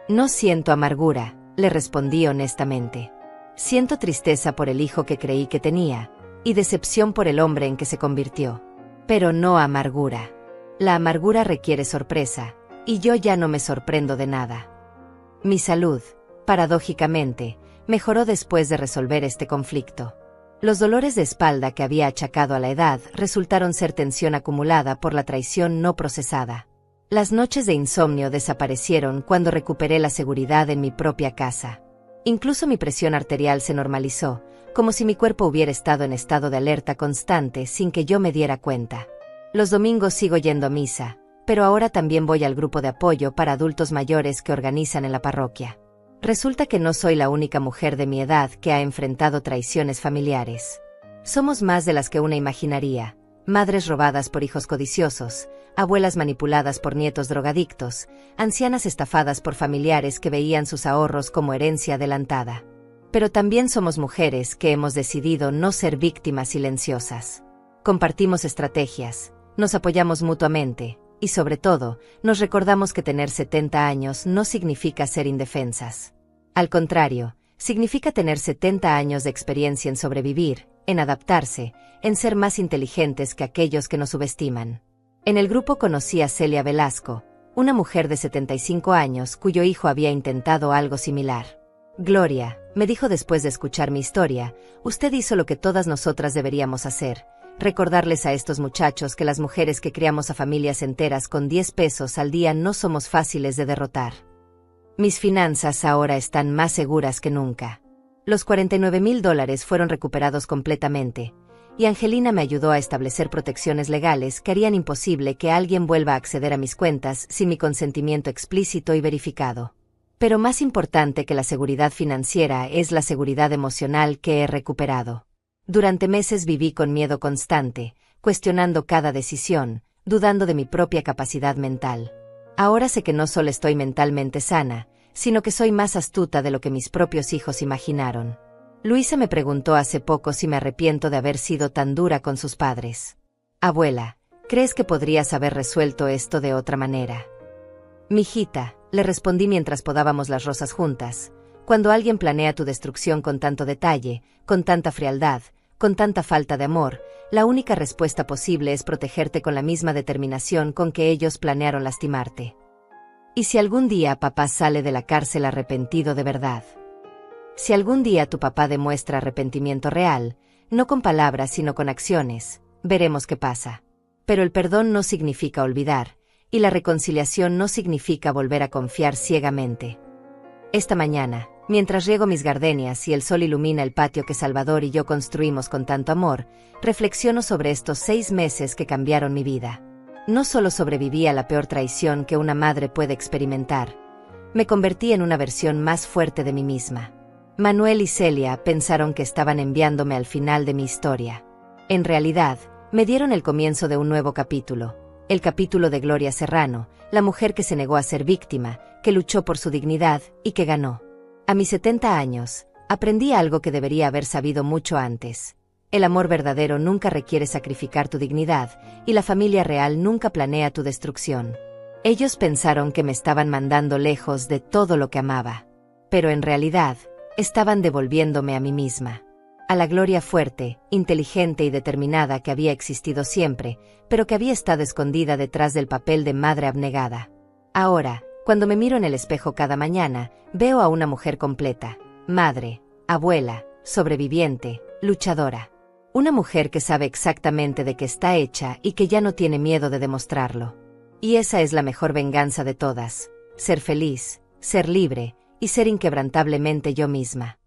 No siento amargura, le respondí honestamente. Siento tristeza por el hijo que creí que tenía, y decepción por el hombre en que se convirtió. Pero no amargura. La amargura requiere sorpresa, y yo ya no me sorprendo de nada. Mi salud, paradójicamente, mejoró después de resolver este conflicto. Los dolores de espalda que había achacado a la edad resultaron ser tensión acumulada por la traición no procesada. Las noches de insomnio desaparecieron cuando recuperé la seguridad en mi propia casa. Incluso mi presión arterial se normalizó, como si mi cuerpo hubiera estado en estado de alerta constante sin que yo me diera cuenta. Los domingos sigo yendo a misa, pero ahora también voy al grupo de apoyo para adultos mayores que organizan en la parroquia. Resulta que no soy la única mujer de mi edad que ha enfrentado traiciones familiares. Somos más de las que una imaginaría: madres robadas por hijos codiciosos, abuelas manipuladas por nietos drogadictos, ancianas estafadas por familiares que veían sus ahorros como herencia adelantada. Pero también somos mujeres que hemos decidido no ser víctimas silenciosas. Compartimos estrategias, nos apoyamos mutuamente, y sobre todo, nos recordamos que tener 70 años no significa ser indefensas. Al contrario, significa tener 70 años de experiencia en sobrevivir, en adaptarse, en ser más inteligentes que aquellos que nos subestiman. En el grupo conocí a Celia Velasco, una mujer de 75 años cuyo hijo había intentado algo similar. Gloria, me dijo después de escuchar mi historia, usted hizo lo que todas nosotras deberíamos hacer: recordarles a estos muchachos que las mujeres que criamos a familias enteras con 10 pesos al día no somos fáciles de derrotar. Mis finanzas ahora están más seguras que nunca. Los $49,000 fueron recuperados completamente, y Angelina me ayudó a establecer protecciones legales que harían imposible que alguien vuelva a acceder a mis cuentas sin mi consentimiento explícito y verificado. Pero más importante que la seguridad financiera es la seguridad emocional que he recuperado. Durante meses viví con miedo constante, cuestionando cada decisión, dudando de mi propia capacidad mental. Ahora sé que no solo estoy mentalmente sana, sino que soy más astuta de lo que mis propios hijos imaginaron. Luisa me preguntó hace poco si me arrepiento de haber sido tan dura con sus padres. Abuela, ¿crees que podrías haber resuelto esto de otra manera? Mijita, le respondí mientras podábamos las rosas juntas, cuando alguien planea tu destrucción con tanto detalle, con tanta frialdad, con tanta falta de amor, la única respuesta posible es protegerte con la misma determinación con que ellos planearon lastimarte. ¿Y si algún día papá sale de la cárcel arrepentido de verdad? Si algún día tu papá demuestra arrepentimiento real, no con palabras sino con acciones, veremos qué pasa. Pero el perdón no significa olvidar, y la reconciliación no significa volver a confiar ciegamente. Esta mañana, mientras riego mis gardenias y el sol ilumina el patio que Salvador y yo construimos con tanto amor, reflexiono sobre estos 6 meses que cambiaron mi vida. No solo sobreviví a la peor traición que una madre puede experimentar, me convertí en una versión más fuerte de mí misma. Manuel y Celia pensaron que estaban enviándome al final de mi historia. En realidad, me dieron el comienzo de un nuevo capítulo, el capítulo de Gloria Serrano, la mujer que se negó a ser víctima, que luchó por su dignidad y que ganó. A mis 70 años, aprendí algo que debería haber sabido mucho antes. El amor verdadero nunca requiere sacrificar tu dignidad, y la familia real nunca planea tu destrucción. Ellos pensaron que me estaban mandando lejos de todo lo que amaba. Pero en realidad, estaban devolviéndome a mí misma. A la Gloria fuerte, inteligente y determinada que había existido siempre, pero que había estado escondida detrás del papel de madre abnegada. Ahora, cuando me miro en el espejo cada mañana, veo a una mujer completa, madre, abuela, sobreviviente, luchadora. Una mujer que sabe exactamente de qué está hecha y que ya no tiene miedo de demostrarlo. Y esa es la mejor venganza de todas, ser feliz, ser libre y ser inquebrantablemente yo misma.